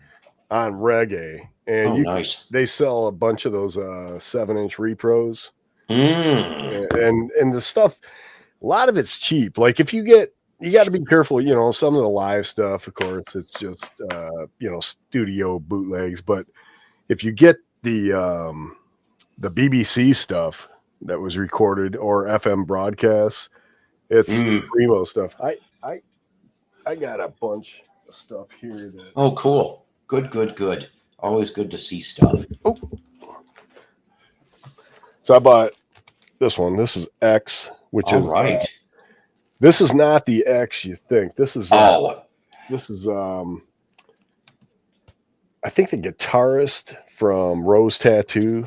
on reggae. And nice. They sell a bunch of those 7-inch repros. Mm. And the stuff, a lot of it's cheap. Like if you got to be careful, some of the live stuff, of course, it's just, studio bootlegs. But if you get the BBC stuff that was recorded or FM broadcasts, it's primo stuff. I got a bunch of stuff here. Oh, cool. Good. Always good to see stuff. Oh. So I bought this one. This is X, which is right. This is not the X you think. This is I think the guitarist from Rose Tattoo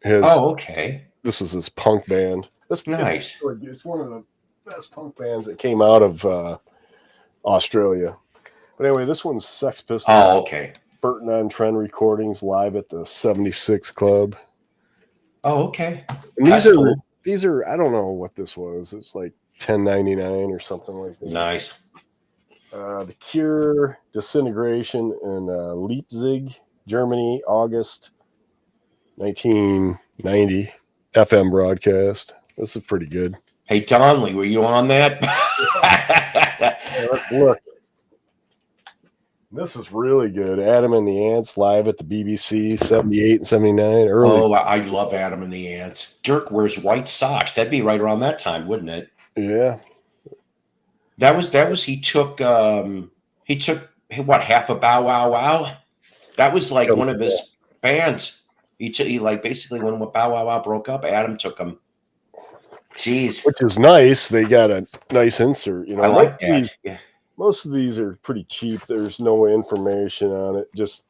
has. Oh, okay. This is his punk band. That's nice. It's one of the best punk bands that came out of Australia. But anyway, this one's Sex Pistols. Oh, okay. Burton on Trend recordings live at the 76 Club. Oh, okay. And these are I don't know what this was. It's like $10.99 or something like that. Nice. The Cure, Disintegration in Leipzig, Germany, August 1990 FM broadcast. This is pretty good. Hey, Donnelly, were you on that? Look. This is really good. Adam and the Ants live at the BBC, 78 and 79. Early. Oh, I love Adam and the Ants. Dirk wears white socks. That'd be right around that time, wouldn't it? Yeah. That was he took what, half a Bow Wow Wow? That was like one of his bands. He like basically when Bow Wow Wow broke up, Adam took him. Jeez. Which is nice. They got a nice insert, I like that. Yeah. Most of these are pretty cheap. There's no information on it, just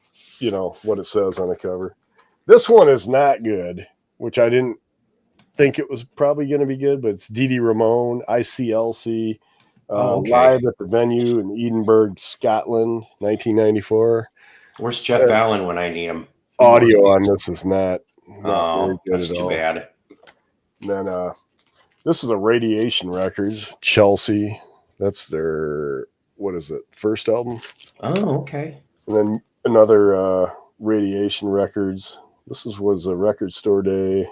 what it says on the cover. This one is not good, which I didn't think it was probably going to be good, but it's Dee Dee Ramone, ICLC, live at the venue in Edinburgh, Scotland, 1994. Where's Jeff Allen when I need him? Audio on this is not very good that's at too all. bad. And then this is a Radiation Records, Chelsea. That's their, what is it, first album? Oh, okay. And then another Radiation Records, was a record store day.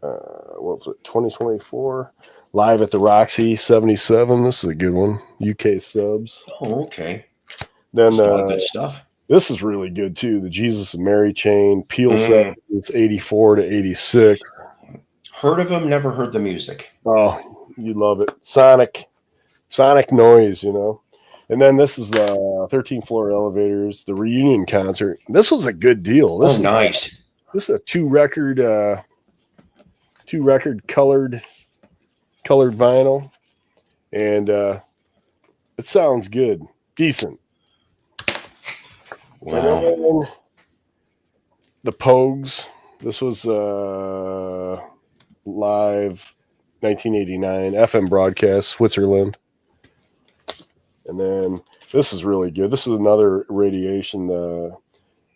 What was it? 2024. Live at the Roxy 77. This is a good one. UK subs. Oh, okay. Then That's a lot of good stuff. this is really good too. The Jesus and Mary chain. Peel Mm. is 84 to 86. Heard of him, never heard the music. Oh, you love it. Sonic noise, you know. And then this is the 13th Floor Elevators, the reunion concert. This was a good deal. This Nice. This is a two record colored vinyl, and it sounds good, decent. Wow. And then the Pogues. This was live 1989 FM broadcast, Switzerland. And then this is really good. This is another Radiation, the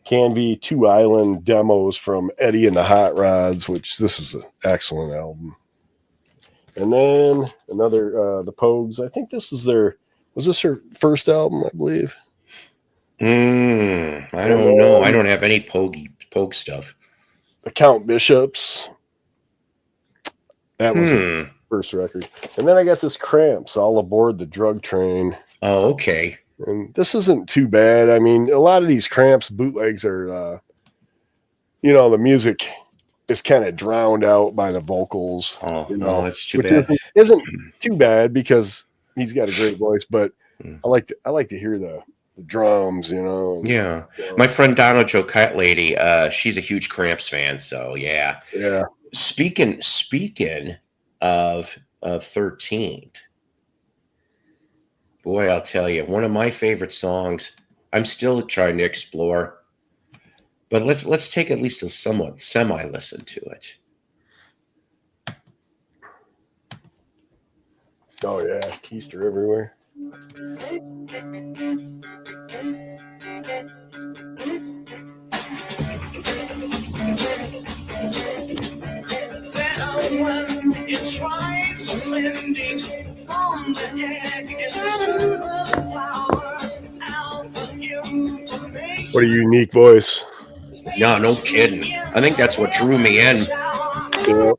Canvey Two Island demos from Eddie and the Hot Rods, which this is an excellent album. And then another, the Pogues. I think was this her first album, I believe? I don't know. I don't have any Pogue stuff. The Count Bishops. That was her first record. And then I got this Cramps, All Aboard the Drug Train. Oh, okay. And this isn't too bad. I mean, a lot of these Cramps bootlegs are, the music is kind of drowned out by the vocals. Oh, you know, that's too bad. Isn't too bad because he's got a great voice. But I like to hear the drums. You know. Yeah, my friend Donna Joe Cat Lady, she's a huge Cramps fan. So yeah. Yeah. Speaking of 13th. Boy, I'll tell you, one of my favorite songs. I'm still trying to explore, but let's take at least a somewhat semi listen to it. Oh yeah, keister everywhere. What a unique voice. No kidding. I think that's what drew me in. Yeah.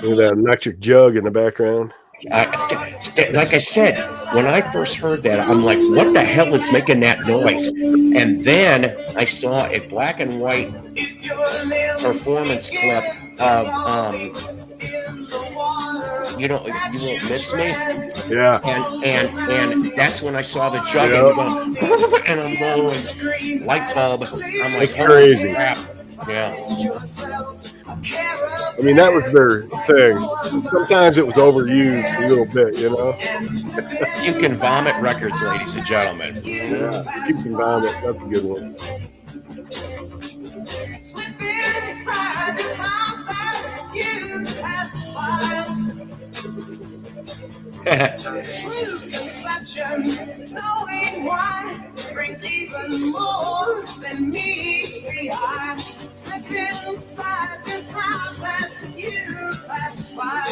With that electric jug in the background. Like I said, when I first heard that, I'm like, what the hell is making that noise? And then I saw a black and white performance clip of You Won't Miss Me. Yeah. And that's when I saw the jug and I'm going light bulb. I'm like, crazy. Crap. Yeah. I mean, that was their thing. Sometimes it was overused a little bit, you know. You Can Vomit Records, ladies and gentlemen. Yeah, You Can Vomit. That's a good one. True conception, knowing why brings even more than meets the eye. I've been inside this house as you pass by.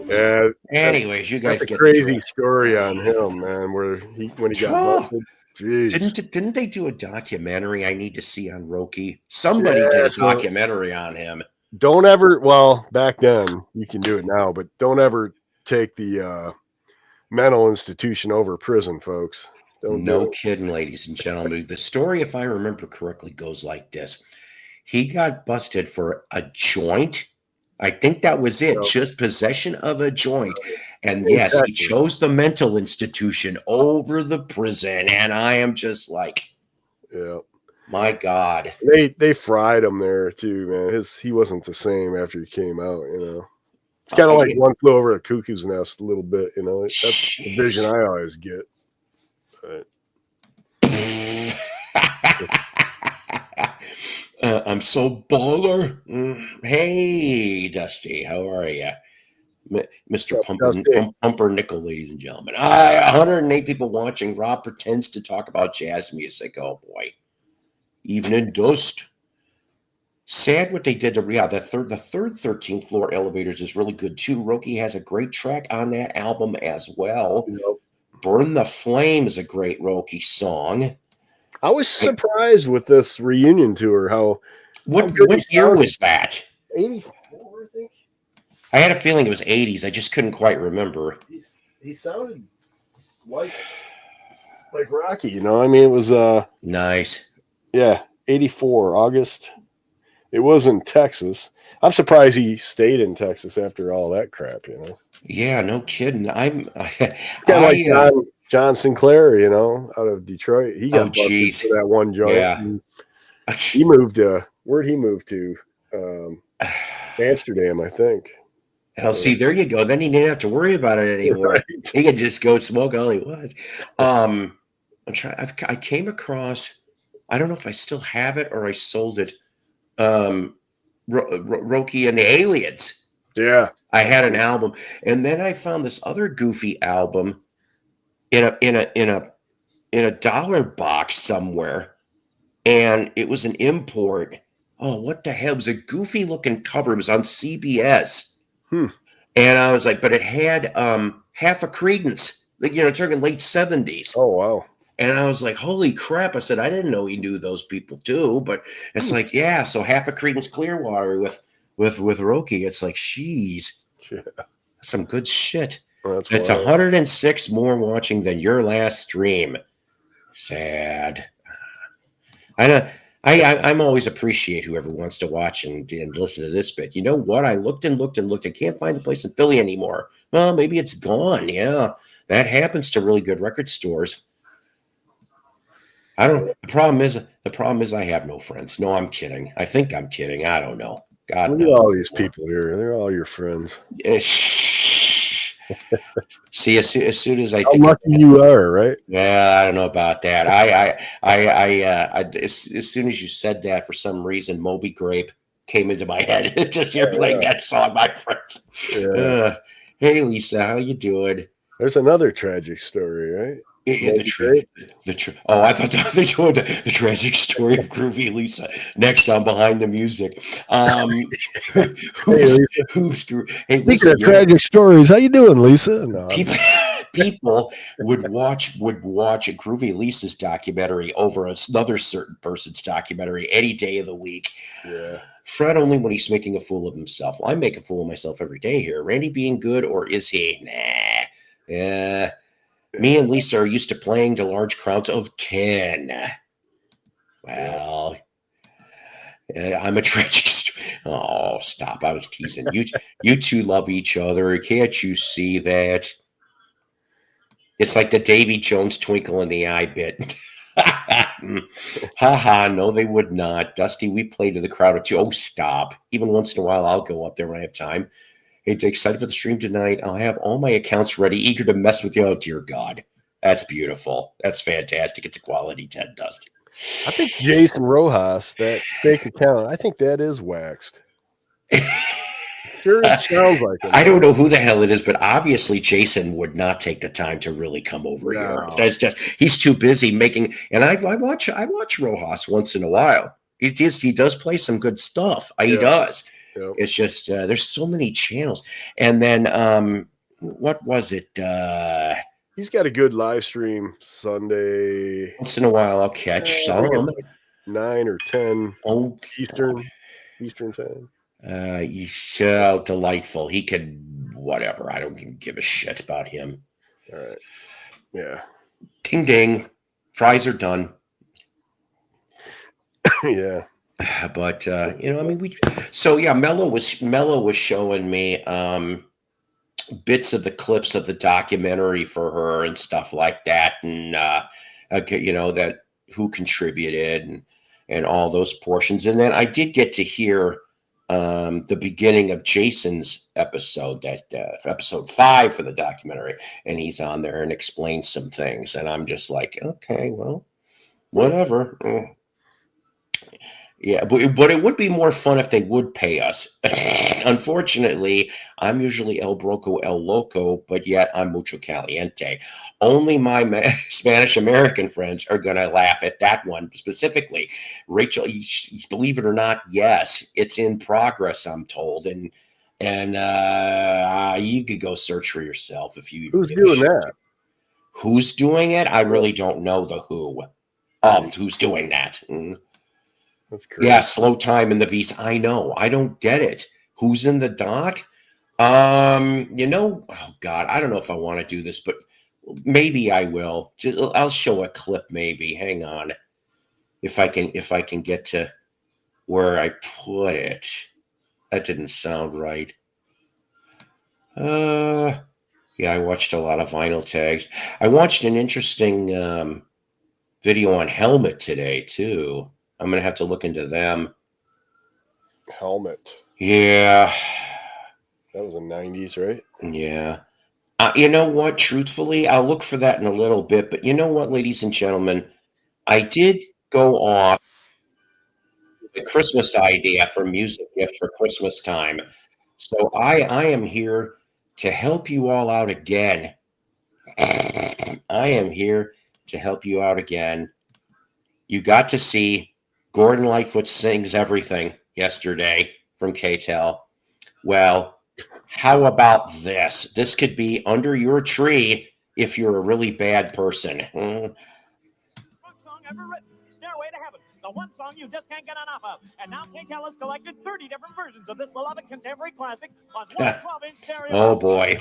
Yeah. Anyways, you guys that's a get crazy story on him, man. When he got busted. Jeez. Didn't they do a documentary I need to see on Roky? Somebody did a documentary on him. Don't ever, back then, you can do it now, but don't ever take the mental institution over prison, folks. No kidding, ladies and gentlemen. The story, if I remember correctly, goes like this. He got busted for a joint. I think that was it, just possession of a joint. And yes, he chose the mental institution over the prison. And I am just like, yeah, my God. They fried him there too, man. He wasn't the same after he came out, you know. It's kind of like One Flew Over the Cuckoo's Nest a little bit, you know. That's the vision I always get. I'm so baller. Hey, Dusty, how are you? Mr. Pumpernickel, ladies and gentlemen. 108 people watching. Rob pretends to talk about jazz music. Oh, boy. Evening Dust. Sad what they did to the third 13th Floor Elevators is really good, too. Roky has a great track on that album as well. Yep. Burn the Flame is a great Roky song. I was surprised with this reunion tour. How What good he year sounded. was that? 84, I think. I had a feeling it was 80s. I just couldn't quite remember. He sounded like Rocky, you know. I mean, it was Nice. 84 August. It was in Texas. I'm surprised he stayed in Texas after all that crap, you know. Yeah, no kidding. I'm Kind of like John Sinclair, you know, out of Detroit. He got busted geez. for that one joint. Yeah. He moved to where'd he move to? Amsterdam, I think. Hell, see, there you go. Then he didn't have to worry about it anymore. Right. He could just go smoke all he wants. I'm trying. I came across. I don't know if I still have it or I sold it. Roky and the Aliens. Yeah. I had an album, and then I found this other goofy album in a dollar box somewhere, and it was an import. Oh, what the hell? It was a goofy looking cover. It was on CBS. And I was like, but it had half a Credence, like, you know, talking late 70s. Oh, wow. And I was like, holy crap. I said, I didn't know he knew those people too. But it's like, yeah, so half a Credence Clearwater with Roky. It's like, sheesh. Yeah. That's some good shit. Well, It's 106 more watching than your last stream. Sad. I know. I'm always appreciate whoever wants to watch and listen to this bit. You know what? I looked and looked and looked. I can't find the place in Philly anymore. Well, maybe it's gone. Yeah, that happens to really good record stores. I don't. The problem is I have no friends. No, I'm kidding. I think I'm kidding. I don't know. God, look at all these people here. They're all your friends. See, as soon as I How think lucky you are, right? Yeah, I don't know about that. As soon as you said that, for some reason, Moby Grape came into my head. Just you're playing that song, my friends. Yeah. Hey, Lisa, how you doing? There's another tragic story, right? I thought they were doing the tragic story of Groovy Lisa. Next on Behind the Music. Speaking of tragic stories, how you doing, Lisa? No, people would watch a Groovy Lisa's documentary over another certain person's documentary any day of the week. Yeah. Fred only when he's making a fool of himself. Well, I make a fool of myself every day here. Randy being good, or is he? Nah. Yeah. Me and Lisa are used to playing to large crowds of 10. Well, I'm a tragic. Oh, stop. I was teasing. You two love each other. Can't you see that? It's like the Davy Jones twinkle in the eye bit. Ha, no, they would not. Dusty, we play to the crowd of 2. Oh, stop. Even once in a while, I'll go up there when I have time. Hey, excited for the stream tonight. I'll have all my accounts ready, eager to mess with you. Oh, dear God. That's beautiful. That's fantastic. It's a quality 10, Dusty. I think Jason Rojas, that fake account, I think that is waxed. Sure, it sounds like it. I don't know who the hell it is, but obviously Jason would not take the time to really come over here. That's just, he's too busy making. And I watch Rojas once in a while. He does play some good stuff. He does. Yep. It's just there's so many channels. And then what was it? He's got a good live stream Sunday. Once in a while, I'll catch some. Like 9 or 10 Eastern time. He's so delightful. He could whatever. I don't even give a shit about him. All right. Yeah. Ding ding. Fries are done. Yeah. But you know, I mean, Mello was showing me bits of the clips of the documentary for her and stuff like that, and you know, that who contributed and all those portions. And then I did get to hear the beginning of Jason's episode, that episode 5 for the documentary, and he's on there and explains some things, and I'm just like, okay, well, whatever. Yeah, but it would be more fun if they would pay us. Unfortunately, I'm usually El Broco El Loco, but yet I'm mucho caliente. Only my Spanish American friends are going to laugh at that one specifically. Rachel, believe it or not, yes, it's in progress, I'm told, and you could go search for yourself if you. Who's doing that? Who's doing it? I really don't know the who of who's doing that. That's crazy. Yeah, slow time in the VC. I know. I don't get it. Who's in the doc? Oh God, I don't know if I want to do this, but maybe I will. I'll show a clip maybe. Hang on. If I can get to where I put it. That didn't sound right. Yeah, I watched a lot of vinyl tags. I watched an interesting video on Helmet today too. I'm gonna have to look into them. Helmet. Yeah. That was the 90s, right? Yeah. You know what? Truthfully, I'll look for that in a little bit. But you know what, ladies and gentlemen? I did go off the Christmas idea for music gift for Christmas time. So I am here to help you all out again. I am here to help you out again. You got to see Gordon Lightfoot Sings Everything yesterday from KTEL. Well, how about this? This could be under your tree if you're a really bad person. Song ever written, Stairway to Heaven, the one song you just can't get enough of. And now KTEL has collected 30 different versions of this beloved contemporary classic on one 12-inch stereo. Oh boy.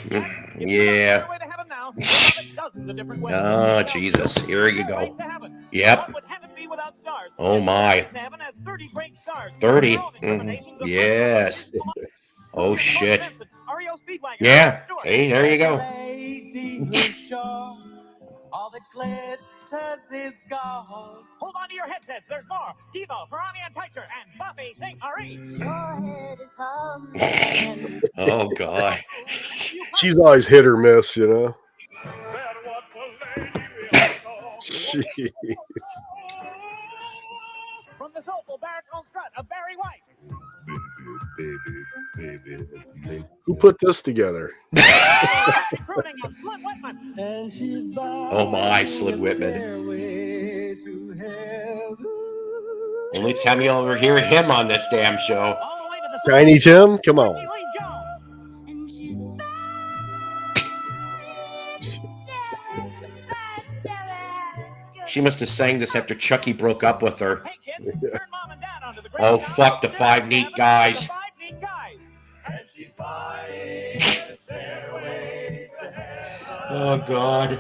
Yeah. Stairway to Heaven now. Dozens of different ways. Oh, Jesus. Here you go. Yep. What would heaven be without stars? Oh, my. Heaven has 30 great stars. 30. Yes. Oh, shit. Yeah. See, there you go. All that glitters is gold. Hold on to your headsets. There's more. Devo, Ferrani, and Teicher, and Buffy sing Marie. Your head is hung. Oh, God. She's always hit or miss, you know. Jeez. From the soulful baritone strut of Barry White. Who put this together? Oh my, Slim Whitman. Only time you'll ever hear him on this damn show. Tiny Tim? Come on. She must have sang this after Chucky broke up with her. Oh, fuck the five neat guys. Oh, God.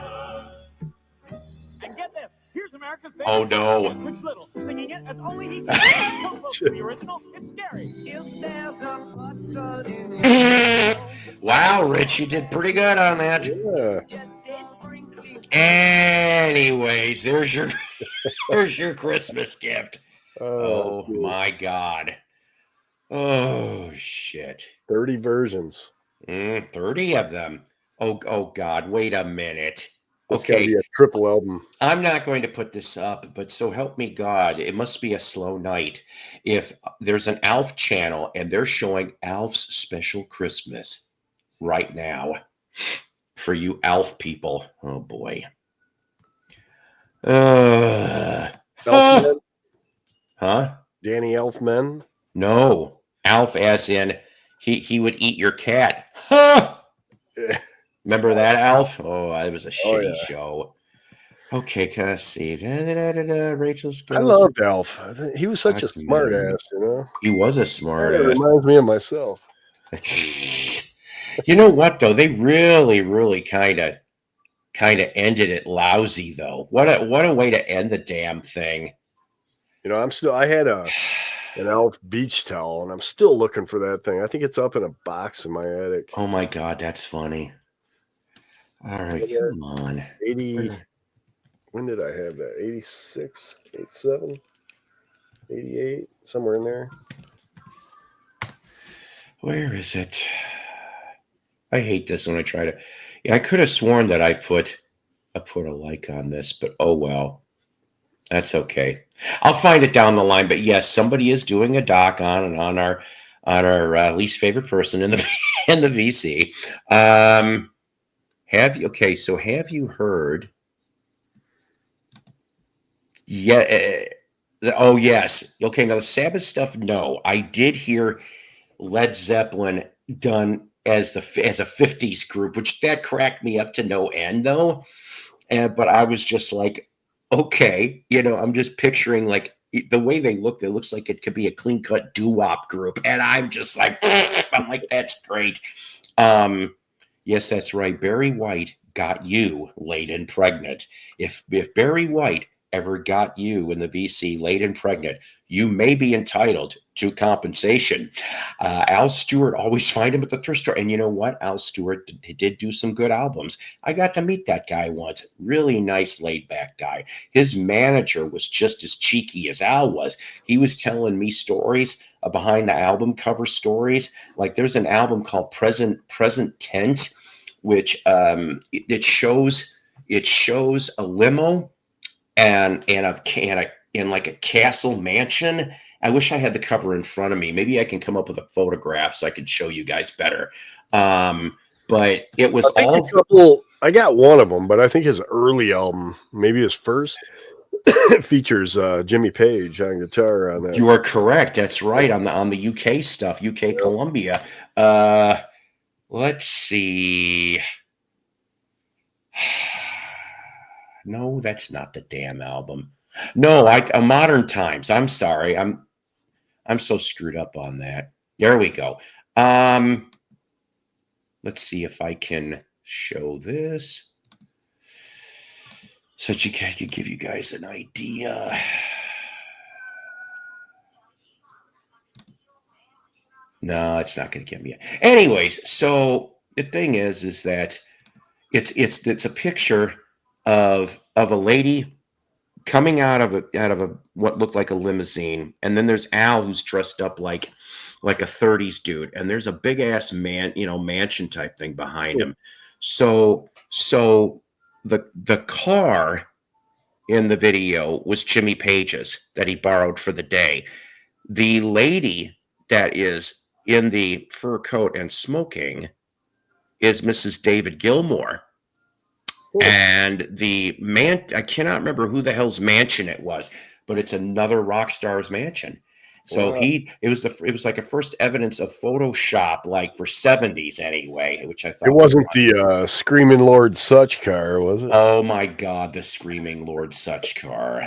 And get this, here's America's favorite. Oh, no. Rich Little singing it as only he can. So close to the original, it's scary. Wow, Rich, you did pretty good on that. Yeah. Anyways, there's your Christmas gift. Oh my God. Oh shit. 30 versions. 30 of them. Oh God, wait a minute. It's gotta be a triple album. I'm not going to put this up, but so help me God, it must be a slow night. If there's an Alf channel and they're showing Alf's special Christmas right now for you Alf people. Oh boy. Elfman? Huh? Danny Elfman? No. Alf as in he would eat your cat. Huh? Remember that, Alf? Oh, it was a shitty show. Okay, can I see? Rachel's. I loved Alf. He was such a smart ass, you know? He was a smart ass. It reminds me of myself. You know what, though? They really kind of ended it lousy, though. What a way to end the damn thing. You know, I had an Alf beach towel, and I'm still looking for that thing. I think it's up in a box in my attic. Oh, my God, that's funny. All right, come on. 80. When did I have that? 86, 87, 88, somewhere in there. Where is it? I hate this when I try to. Yeah, I could have sworn that I put a like on this, but oh well. That's okay. I'll find it down the line. But yes, somebody is doing a doc on our least favorite person in the in the VC. Have you heard? Yeah. Oh yes. Okay. Now the Sabbath stuff. No, I did hear Led Zeppelin done as a 50s group, which that cracked me up to no end though. but I was just like, okay, I'm just picturing like the way they looked. It looks like it could be a clean cut doo-wop group, and I'm just like, I'm like, that's great. Yes, that's right. Barry White got you laid and pregnant. If Barry White ever got you in the VC laid and pregnant, you may be entitled to compensation. Al Stewart, always find him at the thrift store. And you know what? Al Stewart did do some good albums. I got to meet that guy once. Really nice, laid back guy. His manager was just as cheeky as Al was. He was telling me stories behind the album cover stories. Like there's an album called Present Tense, which it shows a limo and in like a castle mansion. I wish I had the cover in front of me. Maybe I can come up with a photograph so I can show you guys better. But it was I got one of them, but I think his early album, maybe his first, features Jimmy Page on guitar on that. You are correct. That's right. On the UK stuff, UK Columbia. Let's see. No, that's not the damn album. No, Modern Times. I'm sorry. I'm so screwed up on that. There we go. Let's see if I can show this so that I could give you guys an idea. No, it's not going to give me. Anyways, so the thing is that it's a picture of a lady coming out of a what looked like a limousine, and then there's Al who's dressed up like a 30s dude, and there's a big ass mansion type thing behind him. So the car in the video was Jimmy Page's that he borrowed for the day. The lady that is in the fur coat and smoking is Mrs. David Gilmour. And the man, I cannot remember who the hell's mansion it was, but it's another rock star's mansion. So it was like a first evidence of Photoshop, like for 70s anyway, which I thought it wasn't the Screaming Lord Such car, was it? Oh my God, the Screaming Lord Such car.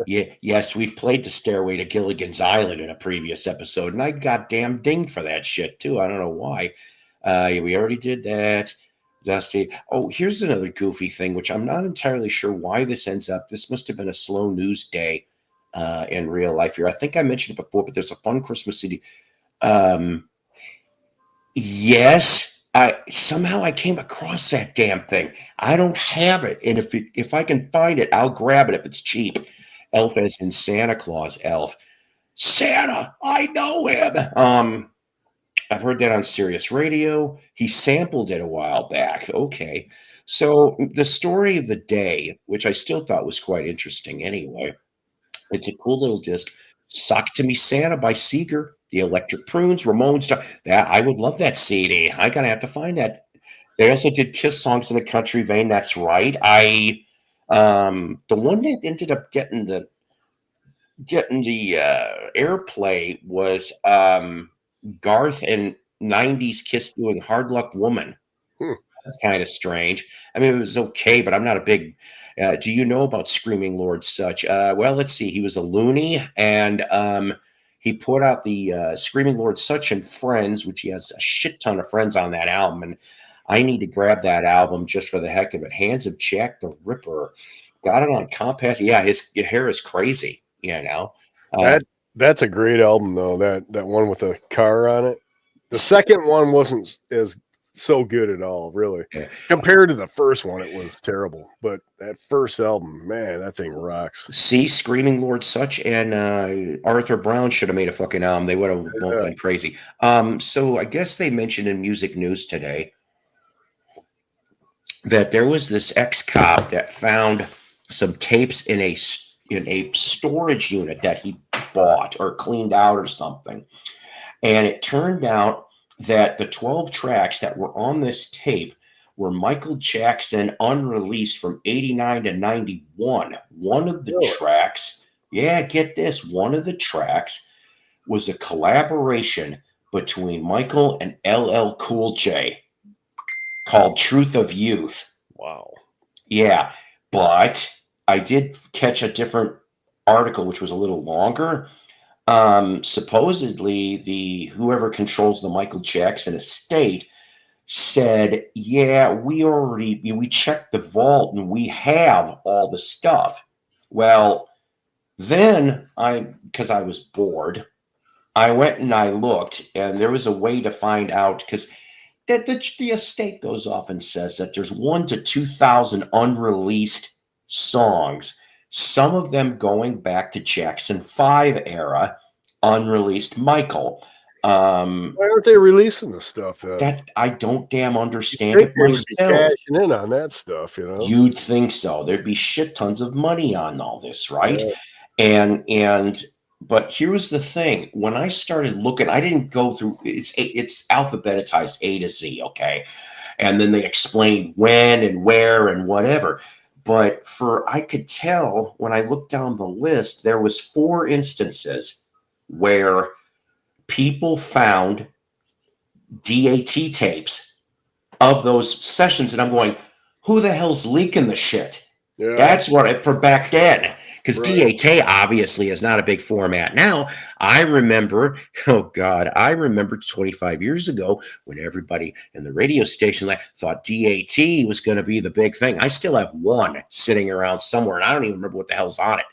Yeah, yes, we've played the Stairway to Gilligan's Island in a previous episode, and I got damn dinged for that shit too. I don't know why. We already did that. Dusty. Oh, here's another goofy thing, which I'm not entirely sure why this ends up. This must have been a slow news day in real life here. I think I mentioned it before, but there's a fun Christmas CD. Yes, I came across that damn thing. I don't have it, and if I can find it, I'll grab it if it's cheap. Elf as in Santa Claus. Elf. Santa, I know him. I've heard that on Sirius Radio. He sampled it a while back. Okay. So the story of the day, which I still thought was quite interesting anyway, it's a cool little disc. Sock to Me Santa by Seeger, The Electric Prunes, Ramones. That I would love that CD. I'm going to have to find that. They also did Kiss songs in a country vein. That's right. The one that ended up getting the airplay was Garth and 90s Kiss doing Hard Luck Woman. That's kind of strange. I mean, it was okay, but I'm not a big do you know about Screaming Lord Such? Well, let's see. He was a loony, and he put out the Screaming Lord Such and Friends, which he has a shit ton of friends on that album, and I need to grab that album just for the heck of it. Hands of Jack the Ripper. Got it on Compass. Yeah, his hair is crazy, That's a great album, though. That one with the car on it. The second one wasn't as so good at all, really. Yeah. Compared to the first one, it was terrible. But that first album, man, that thing rocks. See, Screaming Lord Such and Arthur Brown should have made a fucking album. They would have both been crazy. So I guess they mentioned in music news today that there was this ex-cop that found some tapes in a storage unit that he bought or cleaned out or something. And it turned out that the 12 tracks that were on this tape were Michael Jackson Unreleased from 89 to 91. One of the tracks, get this, one of the tracks was a collaboration between Michael and LL Cool J called Truth of Youth. Wow. Yeah, but I did catch a different article, which was a little longer. Supposedly, the whoever controls the Michael Jackson estate said, "Yeah, we checked the vault and we have all the stuff." Well, then because I was bored, I went and I looked, and there was a way to find out because that the estate goes off and says that there's 1 to 2,000 unreleased songs, some of them going back to Jackson 5 era, unreleased Michael. Why aren't they releasing the stuff then? That I don't damn I understand think it they would be myself. cashing in on that stuff, you know. You'd think so. There'd be shit tons of money on all this, right? Yeah. And but here's the thing. When I started looking, I didn't go through it's alphabetized A to Z, okay? And then they explain when and where and whatever. But I could tell when I looked down the list, there was 4 instances where people found DAT tapes of those sessions, and I'm going, who the hell's leaking the shit? Yeah. That's what for back then, because Right. DAT obviously is not a big format now. I remember 25 years ago when everybody in the radio station thought DAT was going to be the big thing. I still have one sitting around somewhere, and I don't even remember what the hell's on it.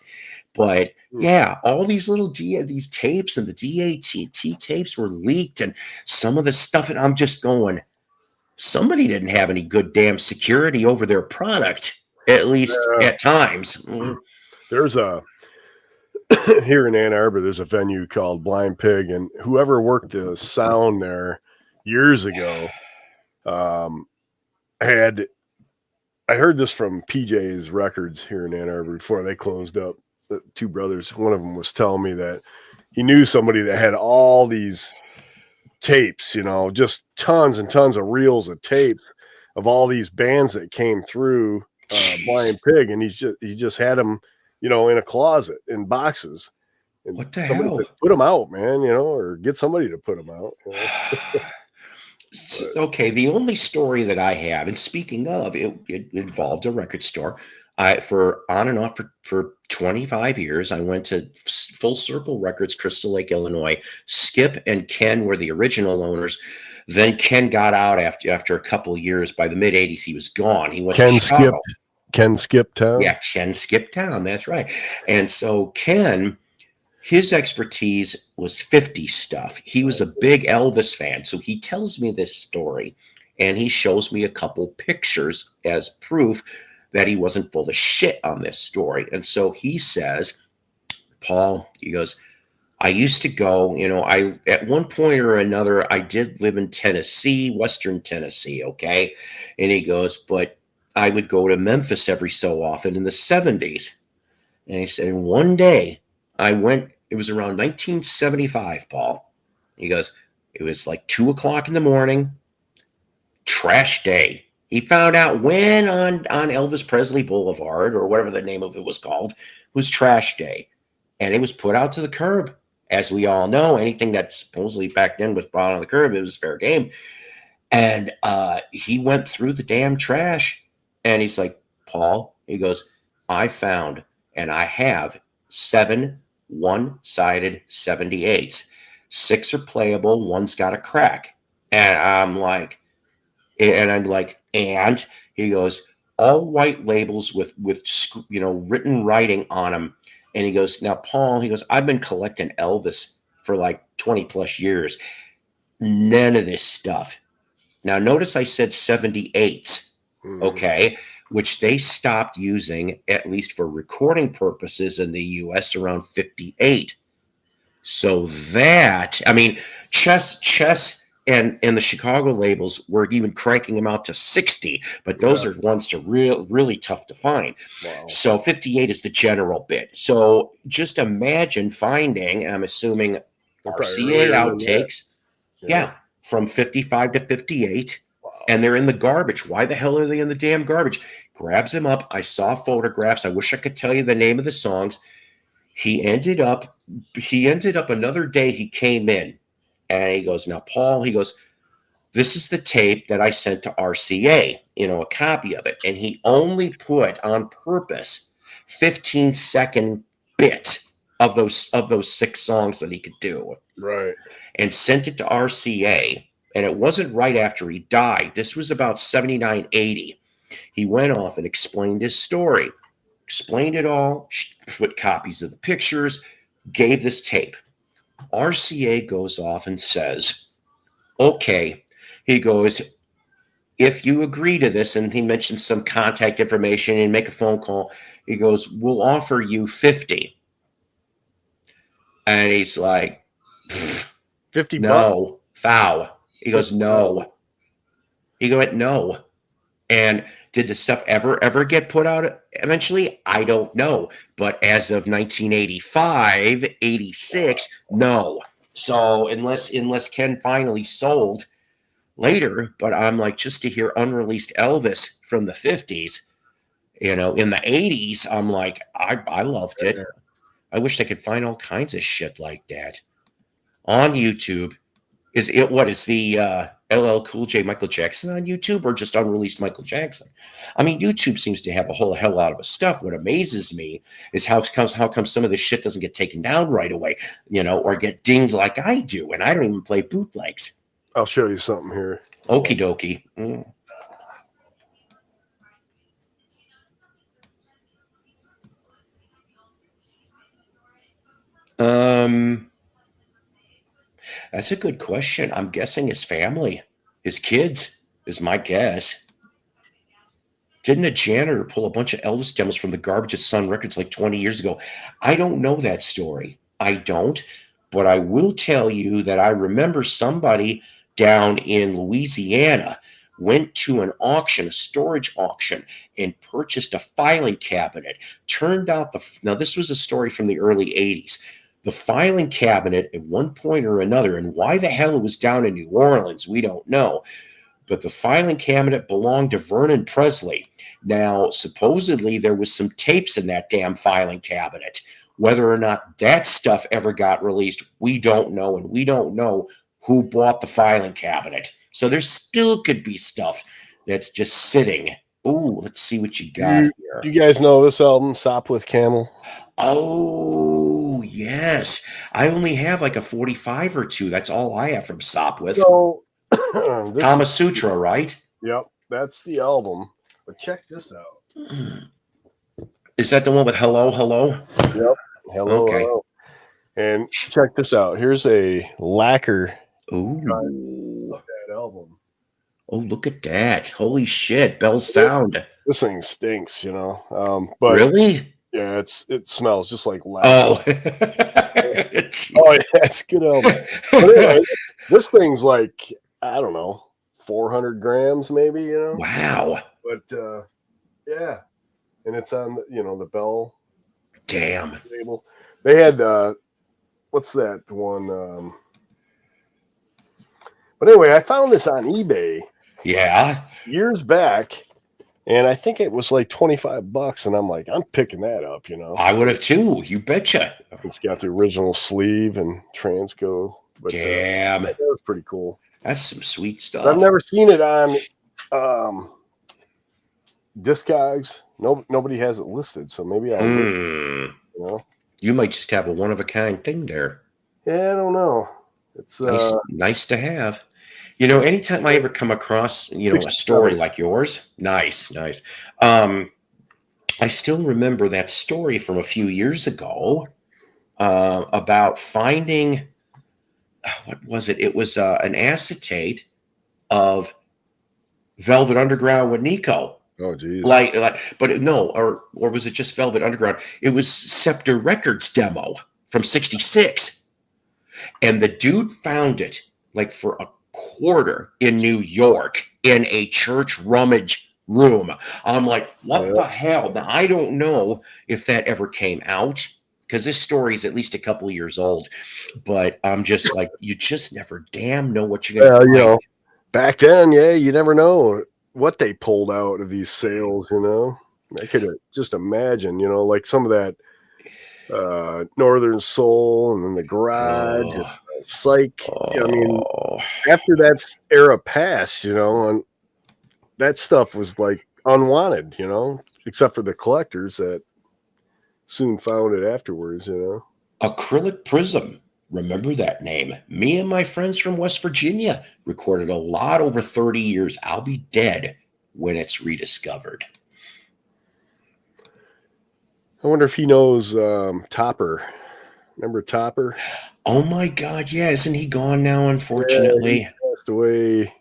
But yeah, all these little these tapes and the DAT tapes were leaked, and some of the stuff, and I'm just going, somebody didn't have any good damn security over their product, at least at times. There's here in Ann Arbor, there's a venue called Blind Pig, and whoever worked the sound there years ago I heard this from PJ's Records here in Ann Arbor before they closed up. The 2 brothers, one of them was telling me that he knew somebody that had all these tapes, you know, just tons and tons of reels of tapes of all these bands that came through Blind Pig, and he just had them, you know, in a closet in boxes. And what the somebody hell? could put them out, man, you know, or get somebody to put them out. You know? Okay, the only story that I have, and speaking of, it involved a record store. For on and off for 25 years, I went to Full Circle Records, Crystal Lake, Illinois. Skip and Ken were the original owners. Then Ken got out after a couple of years. By the mid 80s, he was gone. He went to Chicago. Ken skipped town. Yeah, Ken skipped town. That's right. And so Ken, his expertise was 50 stuff. He was a big Elvis fan. So he tells me this story, and he shows me a couple pictures as proof that he wasn't full of shit on this story. And so he says, Paul, he goes, I used to go, you know, at one point or another, I did live in Tennessee, Western Tennessee, okay? And he goes, but I would go to Memphis every so often in the 70s. And he said, one day I went, it was around 1975, Paul. He goes, it was like 2 o'clock in the morning, trash day. He found out when on Elvis Presley Boulevard, or whatever the name of it was called, was trash day. And it was put out to the curb. As we all know, anything that supposedly back then was brought on the curb, it was fair game. And he went through the damn trash. And he's like, Paul, he goes, I found, and I have 7 one-sided 78s. 6 are playable, one's got a crack. And I'm like, and he goes, all white labels with you know, written writing on them. And he goes, now, Paul, he goes, I've been collecting Elvis for like 20 plus years. None of this stuff. Now, notice I said 78s, okay, which they stopped using, at least for recording purposes in the US, around 58. So that, I mean, Chess and the Chicago labels were even cranking them out to 60, but those are ones to really tough to find. Wow. So 58 is the general bit. So just imagine finding, I'm assuming RCA outtakes, from 55 to 58, and they're in the garbage. Why the hell are they in the damn garbage? Grabs them up. I saw photographs. I wish I could tell you the name of the songs. He ended up another day, he came in. And he goes, now, Paul, he goes, This is the tape that I sent to RCA, a copy of it. And he only put on purpose 15-second bit of those 6 songs that he could do, Right. and sent it to RCA. And it wasn't right after he died. This was about 79, 80. He went off and explained his story, explained it all, put copies of the pictures, gave this tape. RCA goes off and says, okay. He goes, if you agree to this, and he mentions some contact information and make a phone call, he goes, we'll offer you 50. And he's like, 50 bucks. no, foul. He goes, no. He goes, no. And did the stuff ever get put out eventually? I don't know. But as of 1985, 86, no. So unless Ken finally sold later, but I'm like, just to hear unreleased Elvis from the 50s, in the 80s, I'm like, I loved it. I wish I could find all kinds of shit like that on YouTube. Is the LL Cool J Michael Jackson on YouTube, or just unreleased Michael Jackson? I mean, YouTube seems to have a whole hell lot of stuff. What amazes me is how come some of this shit doesn't get taken down right away, or get dinged like I do, and I don't even play bootlegs. I'll show you something here. Okie dokie. That's a good question. I'm guessing his family, his kids, is my guess. Didn't a janitor pull a bunch of Elvis demos from the garbage at Sun Records like 20 years ago? I don't know that story. I don't. But I will tell you that I remember somebody down in Louisiana went to an auction, a storage auction, and purchased a filing cabinet. Turned out now this was a story from the early 80s. The filing cabinet at one point or another, and why the hell it was down in New Orleans, we don't know. But the filing cabinet belonged to Vernon Presley. Now, supposedly there was some tapes in that damn filing cabinet. Whether or not that stuff ever got released, we don't know, and we don't know who bought the filing cabinet. So there still could be stuff that's just sitting. Ooh, let's see what you got here. You guys know this album, Sop with Camel? Oh, yes. I only have like a 45 or 2. That's all I have from Sop with. So, Kama Sutra, right? Yep, that's the album. But check this out. Is that the one with Hello, Hello? Yep. Hello, Okay. hello. And check this out. Here's a lacquer. Ooh. That album. Oh, look at that. Holy shit. Bell sound. This thing stinks, But Really? yeah, it smells just like Oh. lacquer. Oh, yeah, it's a good album. But anyway, this thing's like, I don't know, 400 grams maybe, Wow. But yeah. And it's on the Bell Damn. label. They had what's that one? But anyway, I found this on eBay Yeah. years back, and I think it was like $25, and I'm like, I'm picking that up, I would have too. You betcha. It's got the original sleeve and transcode. But Damn. that was pretty cool. That's some sweet stuff. I've never seen it on Discogs. Nobody has it listed, so maybe I'll You might just have a one-of-a-kind thing there. Yeah, I don't know. It's nice to have. Anytime I ever come across, a story like yours, nice. I still remember that story from a few years ago about finding, what was it? It was an acetate of Velvet Underground with Nico. Oh, geez. Or was it just Velvet Underground? It was Scepter Records demo from '66. And the dude found it like for a quarter in New York in a church rummage room. I'm like, what the hell? Now, I don't know if that ever came out, because this story is at least a couple of years old. But I'm just like, you just never damn know what you're going to find. Back then, you never know what they pulled out of these sales, I could just imagine, like some of that Northern Soul and then the Garage. Psych. I mean, Oh, after that era passed, and that stuff was like unwanted, except for the collectors that soon found it afterwards. Acrylic Prism. Remember that name? Me and my friends from West Virginia recorded a lot over 30 years. I'll be dead when it's rediscovered. I wonder if he knows Topper. Remember Topper? Oh my God, yeah, isn't he gone now, unfortunately? Yeah, he passed away.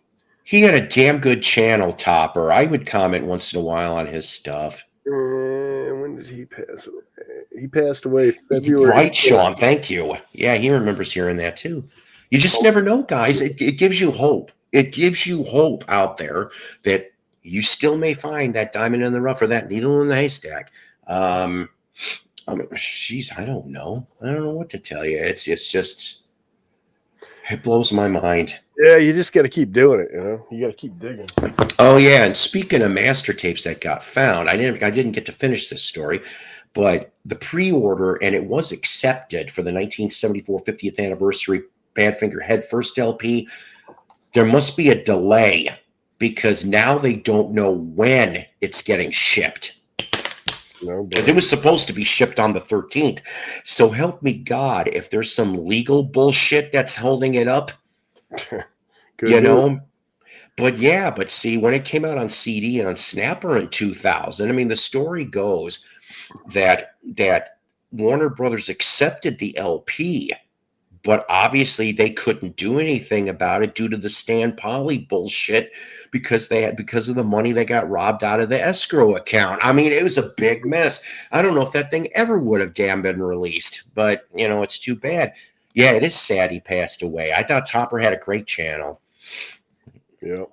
He had a damn good channel, Topper. I would comment once in a while on his stuff. When did he pass away? He passed away February. Right, Sean, thank you. Yeah, he remembers hearing that too. You just never know, guys. It gives you hope. It gives you hope out there that you still may find that diamond in the rough or that needle in the haystack. I mean, jeez, I don't know. I don't know what to tell you. It's just, it blows my mind. Yeah, you just got to keep doing it. You got to keep digging. Oh yeah, and speaking of master tapes that got found, I didn't get to finish this story, but the pre-order, and it was accepted for the 1974 50th anniversary Badfinger Head First LP. There must be a delay because now they don't know when it's getting shipped. Because it was supposed to be shipped on the 13th. So help me God, if there's some legal bullshit that's holding it up, But see, when it came out on CD and on Snapper in 2000, I mean, the story goes that Warner Brothers accepted the LP, but obviously they couldn't do anything about it due to the Stan Polly bullshit because of the money they got robbed out of the escrow account. I mean, it was a big mess. I don't know if that thing ever would have damn been released, but it's too bad. Yeah, it is sad he passed away. I thought Topper had a great channel. Yeah.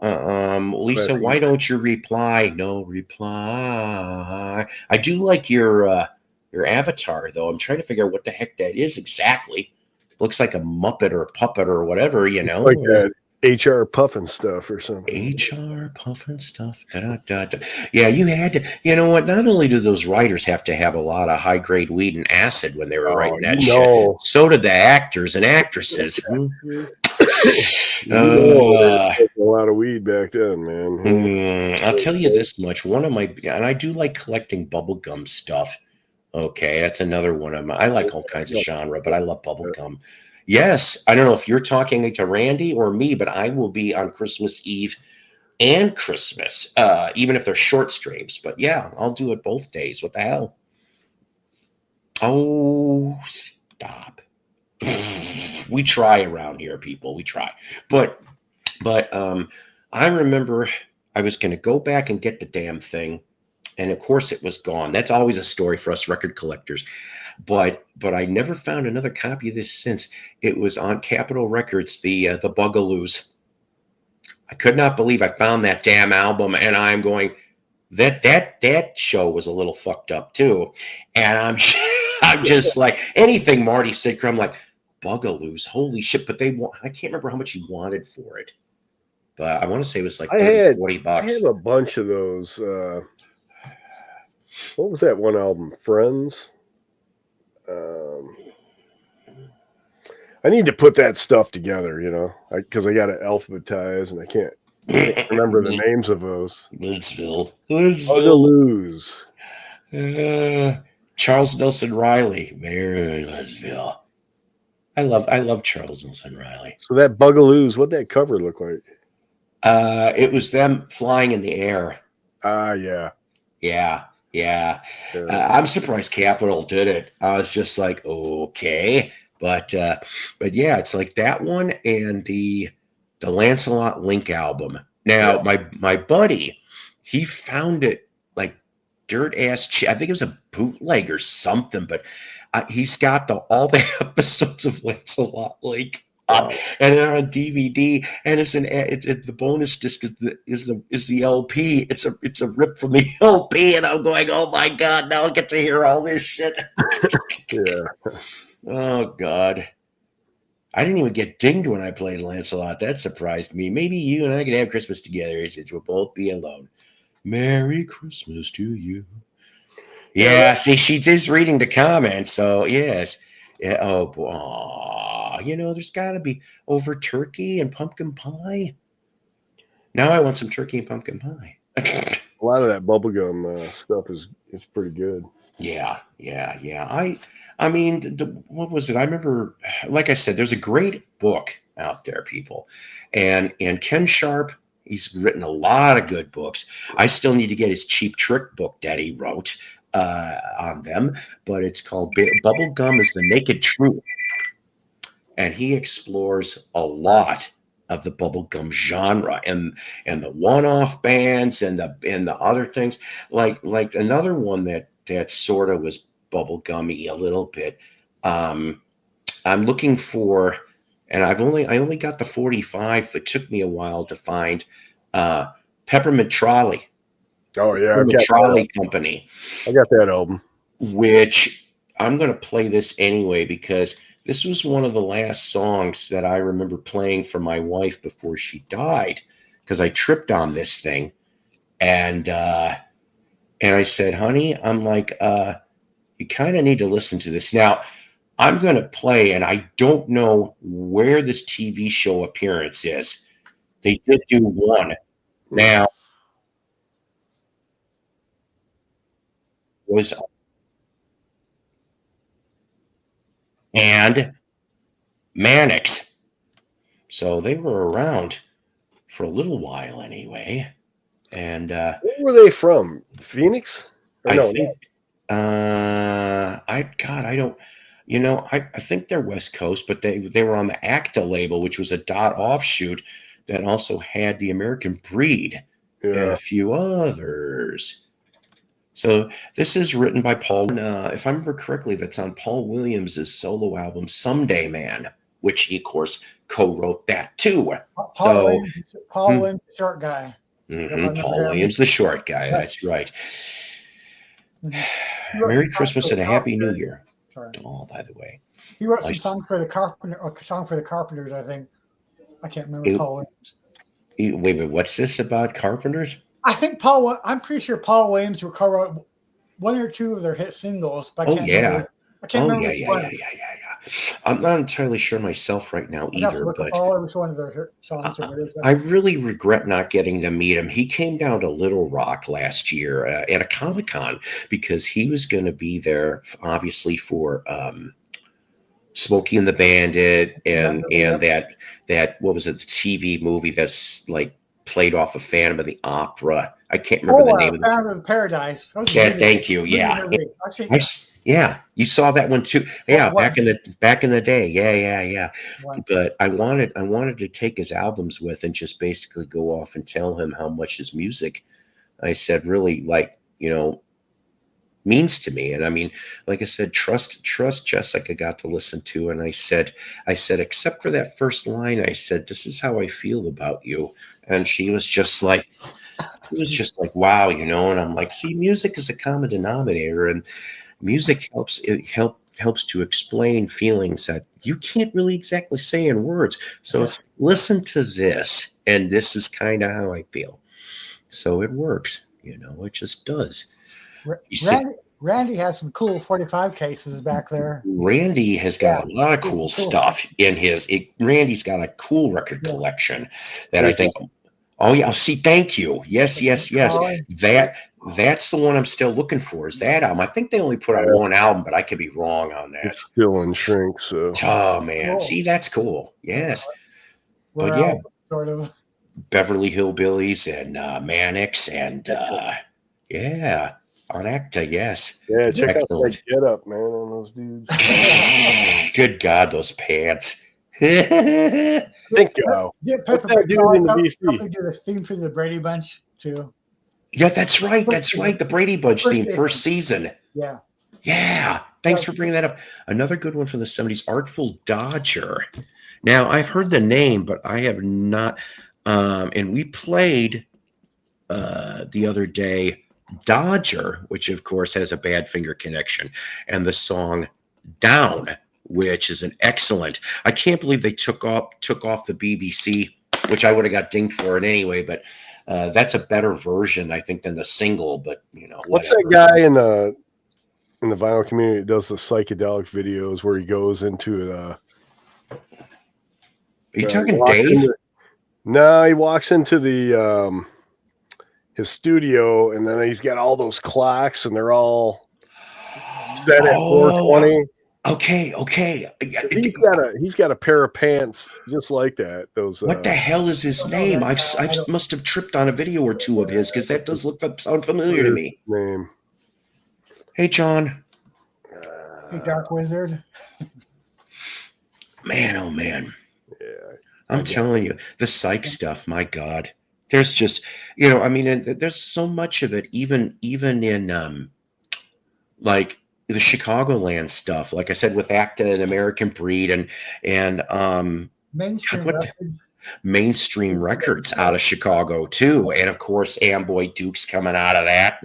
Lisa, why don't you reply? No reply. I do like your avatar though. I'm trying to figure out what the heck that is exactly. Looks like a Muppet or a puppet or whatever, Like that HR Puffin stuff or something. HR Puffin stuff. Yeah, you had to. You know what? Not only do those writers have to have a lot of high grade weed and acid when they were writing that shit, so did the actors and actresses. A lot of weed back then, man. I'll tell you this much. And I do like collecting bubblegum stuff. Okay, that's another one of my. I like all kinds of genre, but I love bubblegum. Yes, I don't know if you're talking to Randy or me, but I will be on Christmas Eve and Christmas, even if they're short streams. But yeah, I'll do it both days. What the hell? Oh, stop. We try around here, people. We try. But I remember I was going to go back and get the damn thing. And of course it was gone. That's always a story for us record collectors. But I never found another copy of this since. It was on Capitol Records, the Bugaloos. I could not believe I found that damn album, and I'm going, that show was a little fucked up too. And I'm just like, anything Marty said, I'm like, Bugaloos, holy shit. But I can't remember how much he wanted for it. But I want to say it was like 30, $40. I have a bunch of those. What was that one album? Friends? I need to put that stuff together, because I got to alphabetize and I can't remember the names of those. Lidsville. Bugaloos. Charles Nelson Riley. Mary Lidsville. I love Charles Nelson Riley. So that Bugaloos, what'd that cover look like? It was them flying in the air. Yeah. Yeah. I'm surprised Capitol did it. I was just like, okay. But yeah, it's like that one and the Lancelot Link album. Now, my buddy, he found it like dirt ass cheap. I think it was a bootleg or something, but he's got all the episodes of Lancelot Link. And they're on DVD, and it's the bonus disc is the LP. It's a rip from the LP, and I'm going, oh my God, now I get to hear all this shit. Yeah. Oh God, I didn't even get dinged when I played Lancelot. That surprised me. Maybe you and I could have Christmas together since we'll both be alone. Merry Christmas to you. Yeah, see, she's just reading the comments, so yes. Yeah. Oh, there's got to be over turkey and pumpkin pie. Now I want some turkey and pumpkin pie. A lot of that bubblegum stuff is pretty good. Yeah. I mean, what was it? I remember, like I said, there's a great book out there, people, and Ken Sharp. He's written a lot of good books. I still need to get his Cheap Trick book that he wrote on them, but it's called Bubblegum is the Naked Truth, and he explores a lot of the bubblegum genre and the one-off bands and the other things, like another one that sort of was bubblegummy a little bit. I'm looking for, and I only got the 45. It took me a while to find Peppermint Trolley. Oh yeah, Peppermint Trolley Company. I got that album. Which I'm going to play this anyway because this was one of the last songs that I remember playing for my wife before she died, because I tripped on this thing, and I said, honey, I'm like, you kind of need to listen to this. Now, I'm going to play, and I don't know where this TV show appearance is. They did do one. Now, was and Mannix. So they were around for a little while anyway. And where were they from? Phoenix? I think I don't, I think they're West Coast, but they were on the Acta label, which was a Dot offshoot that also had the American Breed and a few others. So this is written by Paul. If I remember correctly, that's on Paul Williams' solo album, Someday Man, which he, of course, co-wrote that too. Paul Williams, the short guy. Paul Williams, the short guy. That's right. Merry Christmas and a Happy New Year. Sorry. Oh, by the way. He wrote some song for the Carpenters, I think. I can't remember Paul Williams. Wait, what's this about Carpenters? I'm pretty sure Paul Williams co-wrote one or two of their hit singles. But I can't remember. Yeah. I'm not entirely sure myself right now either, but one of their songs. I really regret not getting to meet him. He came down to Little Rock last year at a Comic-Con because he was going to be there, obviously, for Smokey and the Bandit and that what was it, the TV movie that's like played off of Phantom of the Opera. I can't remember the name of it. Phantom of Paradise. Yeah, thank you. Yeah. Yeah, you saw that one too. Yeah, back in the day. Yeah. But I wanted to take his albums with and just basically go off and tell him how much his music, I said, really means to me. And I mean, like I said, Trust Jessica got to listen to, and I said, except for that first line, I said, this is how I feel about you. And she was just like, wow, and I'm like, see, music is a common denominator, and music helps to explain feelings that you can't really exactly say in words. So listen to this, and this is kind of how I feel. So it works, it just does. Randy has some cool 45 cases back there. Randy has got a lot of cool stuff in Randy's got a cool record collection that I think. Oh yeah, see, thank you. Yes. That's the one I'm still looking for. Is that album? I think they only put out one album, but I could be wrong on that. It's still in shrink. So. Oh man, cool. See, that's cool. Yes, but yeah, sort of Beverly Hillbillies and Mannix and on Acta, yes. Yeah, check out that get up, man, on those dudes. Good God, those pants. Think what's that dude in the BC? Do the theme for the Brady Bunch too. Yeah, that's right. The Brady Bunch theme, first season. Yeah. Thanks for bringing that up. Another good one from the 70s, Artful Dodger. Now, I've heard the name, but I have not. And we played the other day Dodger, which of course has a Badfinger connection, and the song Down, which is an excellent. I can't believe they took off the BBC, which I would have got dinged for it anyway, but that's a better version, I think, than the single. But what's that guy in the vinyl community that does the psychedelic videos where he goes into Are you talking walks Dave? No, he walks into the his studio, and then he's got all those clocks, and they're all set at 4:20. Okay. He's got a pair of pants just like that. Those What the hell is his name? I must have tripped on a video or two of his because that does sound familiar to me. Name. Hey, John. Hey, Dark Wizard. Man, oh man. Yeah, I'm telling you, the psych stuff, my God. There's just, I mean, and there's so much of it, even in like the Chicagoland stuff, like I said, with Acta and American Breed and Mainstream what records. mainstream records out of Chicago too. And of course, Amboy Duke's coming out of that,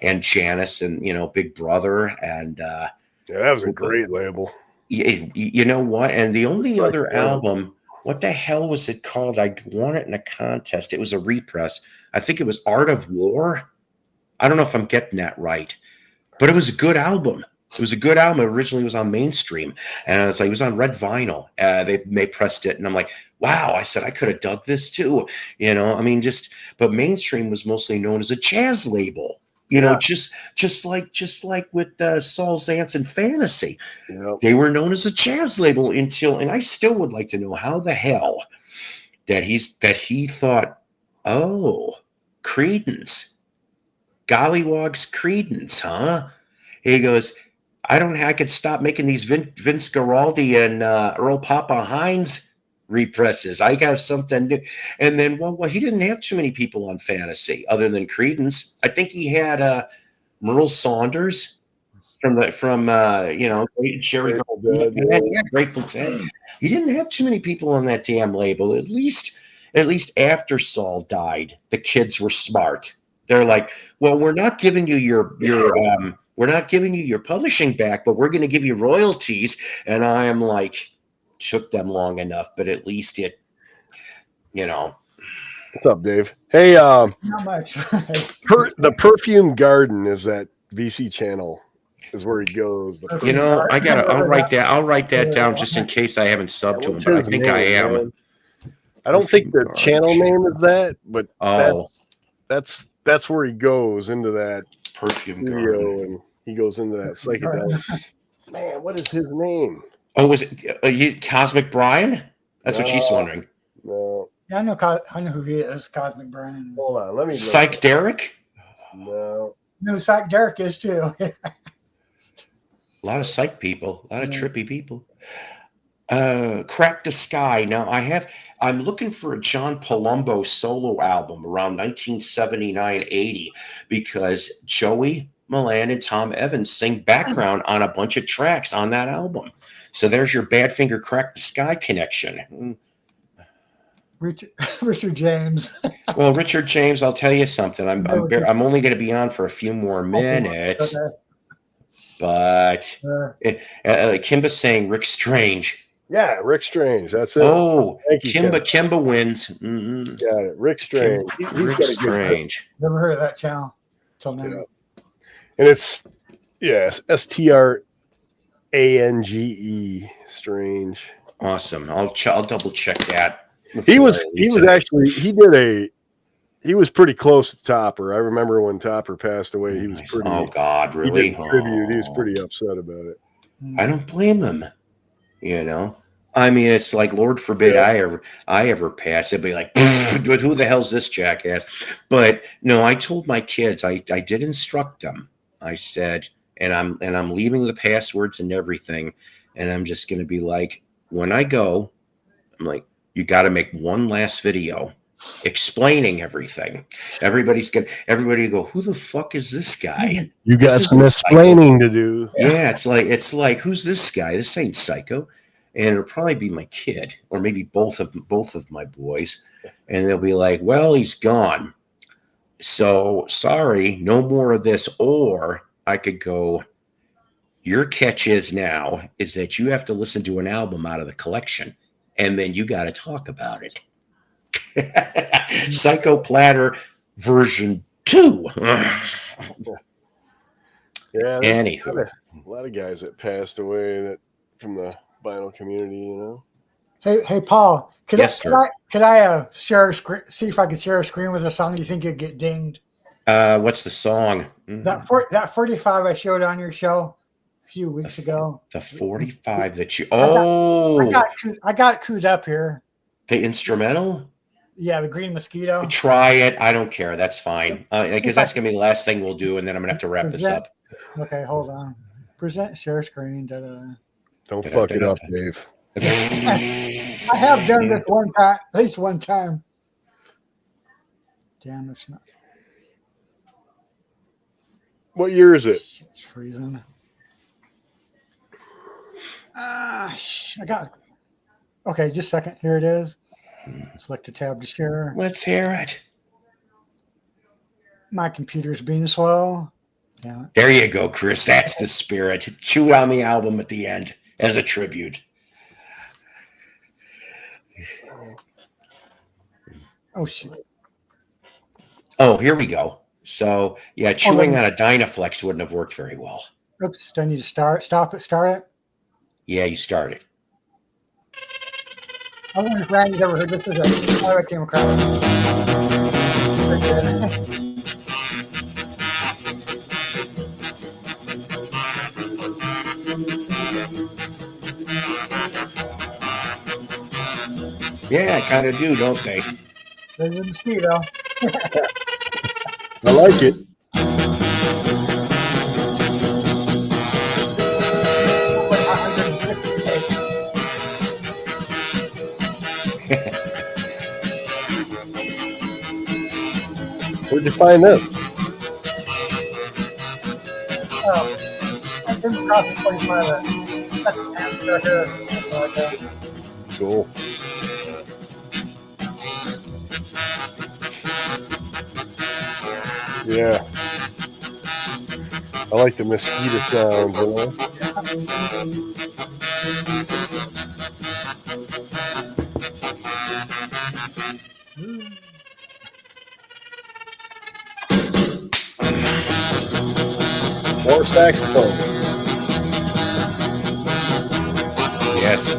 and Janice and Big Brother, and yeah, that was a great label. You know what? And the only Like other that. album, what the hell was it called? I won it in a contest. It was a repress. I think it was Art of War. I don't know if I'm getting that right, but it was a good album. It was a good album. It originally was on Mainstream, and it was on red vinyl. They pressed it, and I'm like, wow. I said I could have dug this too. I mean, but Mainstream was mostly known as a jazz label. Just like with Saul Zaentz and Fantasy. Yep. They were known as a jazz label and I still would like to know how the hell that he thought, oh, Creedence, Gollywog's Creedence, huh? He goes, I could stop making these Vince Guaraldi and Earl Papa Hines represses. I got something new. And then, well, he didn't have too many people on Fantasy other than Creedence. I think he had Merle Saunders from Jerry Grateful Dead. He didn't have too many people on that damn label. At least after Saul died, the kids were smart. They're like, well, we're not giving you your publishing back, but we're going to give you royalties. And I am like, took them long enough, but at least it, What's up, Dave? Hey, Not much. the Perfume Garden is that VC channel is where he goes. I'll write that down just in case I haven't subbed to him, but I think I am. Man. I don't think the channel name is that, but that's where he goes into that Perfume studio, Garden. and he goes into that psychedelic. Man, what is his name? Oh, was it Cosmic Brian? That's what she's wondering. No. Yeah, I know who he is, Cosmic Brian. Hold on, let me. Psych Derek? No. No, Psych Derek is too. A lot of psych people, a lot of trippy people. Crack the Sky. Now I'm looking for a John Palumbo solo album around 1979-80 because Joey Milan and Tom Evans sing background on a bunch of tracks on that album. So there's your Badfinger Crack the Sky connection. Richard James. Well, Richard James, I'll tell you something. I'm only going to be on for a few more minutes, Okay. but Kimba's saying Rick Strange. Yeah, Rick Strange. That's it. Oh, Thank you, Kimba wins. Mm-hmm. Got it. Rick Strange. Rick Strange. Never heard of that channel till now. Yeah. And it's STRANGE. Awesome. I'll double check that. He was pretty close to Topper. I remember when Topper passed away, he was pretty. Oh God, really? He did tribute. He was pretty upset about it. I don't blame him. I mean, it's like, Lord forbid I ever pass. It'd be like, who the hell's this jackass? But no, I told my kids, I did instruct them. I said, and I'm leaving the passwords and everything, and I'm just going to be like, when I go, I'm like, you got to make one last video explaining everything. Everybody go, who the fuck is this guy? You got some explaining to do. Yeah, it's like, who's this guy? This ain't Psycho. And it'll probably be my kid, or maybe both of my boys, and they'll be like, well, he's gone. So sorry, no more of this. Or I could go, your catch is that you have to listen to an album out of the collection, and then you got to talk about it. Psycho Platter version 2. Yeah, anywho, a lot of guys that passed away from the vinyl community, Hey, Paul. Yes, sir. Could I share a screen? See if I can share a screen with a song. Do you think you'd get dinged? What's the song? That 45 I showed on your show a few weeks ago. The 45 that you. I got it queued up here. The instrumental. Yeah, the Green Mosquito. Try it. I don't care. That's fine. Because that's gonna be the last thing we'll do, and then I'm gonna have to wrap this up. Okay, hold on. Present share screen. Da-da. Don't fuck it up, Dave. I have done this one time, at least one time. Damn, it's not. What year is it? Shit, it's freezing. I got. Okay, just a second. Here it is. Select a tab to share. Let's hear it. My computer's being slow. Damn it. There you go, Chris. That's the spirit. Chew on the album at the end as a tribute. Oh shit. Oh, here we go. So yeah, chewing on a Dynaflex wouldn't have worked very well. Oops. Do I need to stop it, start it? Yeah, you started. I wonder if Randy's ever heard this. Is how I came across Yeah, kind of do, don't they? There's a mosquito. I like it. Where'd you find this? Oh, I came across the 25. That's a hamster here. Cool. Yeah. I like the mosquito sounds, you know? More saxophone. Yes.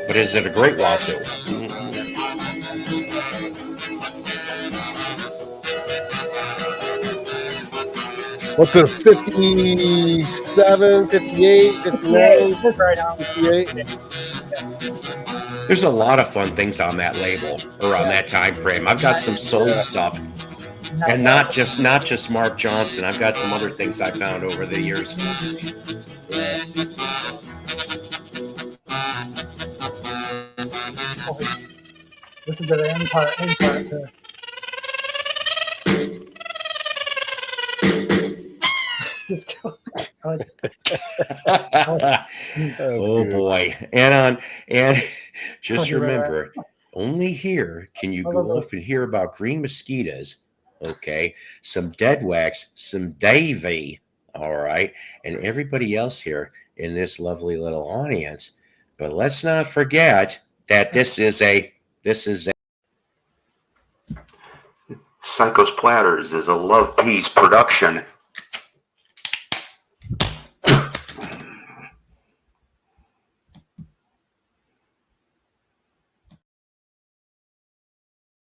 But is it a great lawsuit? What's it, 57, 58, 59, Right now. 58? There's a lot of fun things on that label or on that time frame. I've got some soul stuff, and not just Mark Johnson. I've got some other things I found over the years. This is the end part there. Just go. Oh boy. And just remember, only here can you go off and hear about green mosquitoes, okay, some dead wax, some Davy, all right, and everybody else here in this lovely little audience. But let's not forget that this is Psycho's Platters is a Love Peace production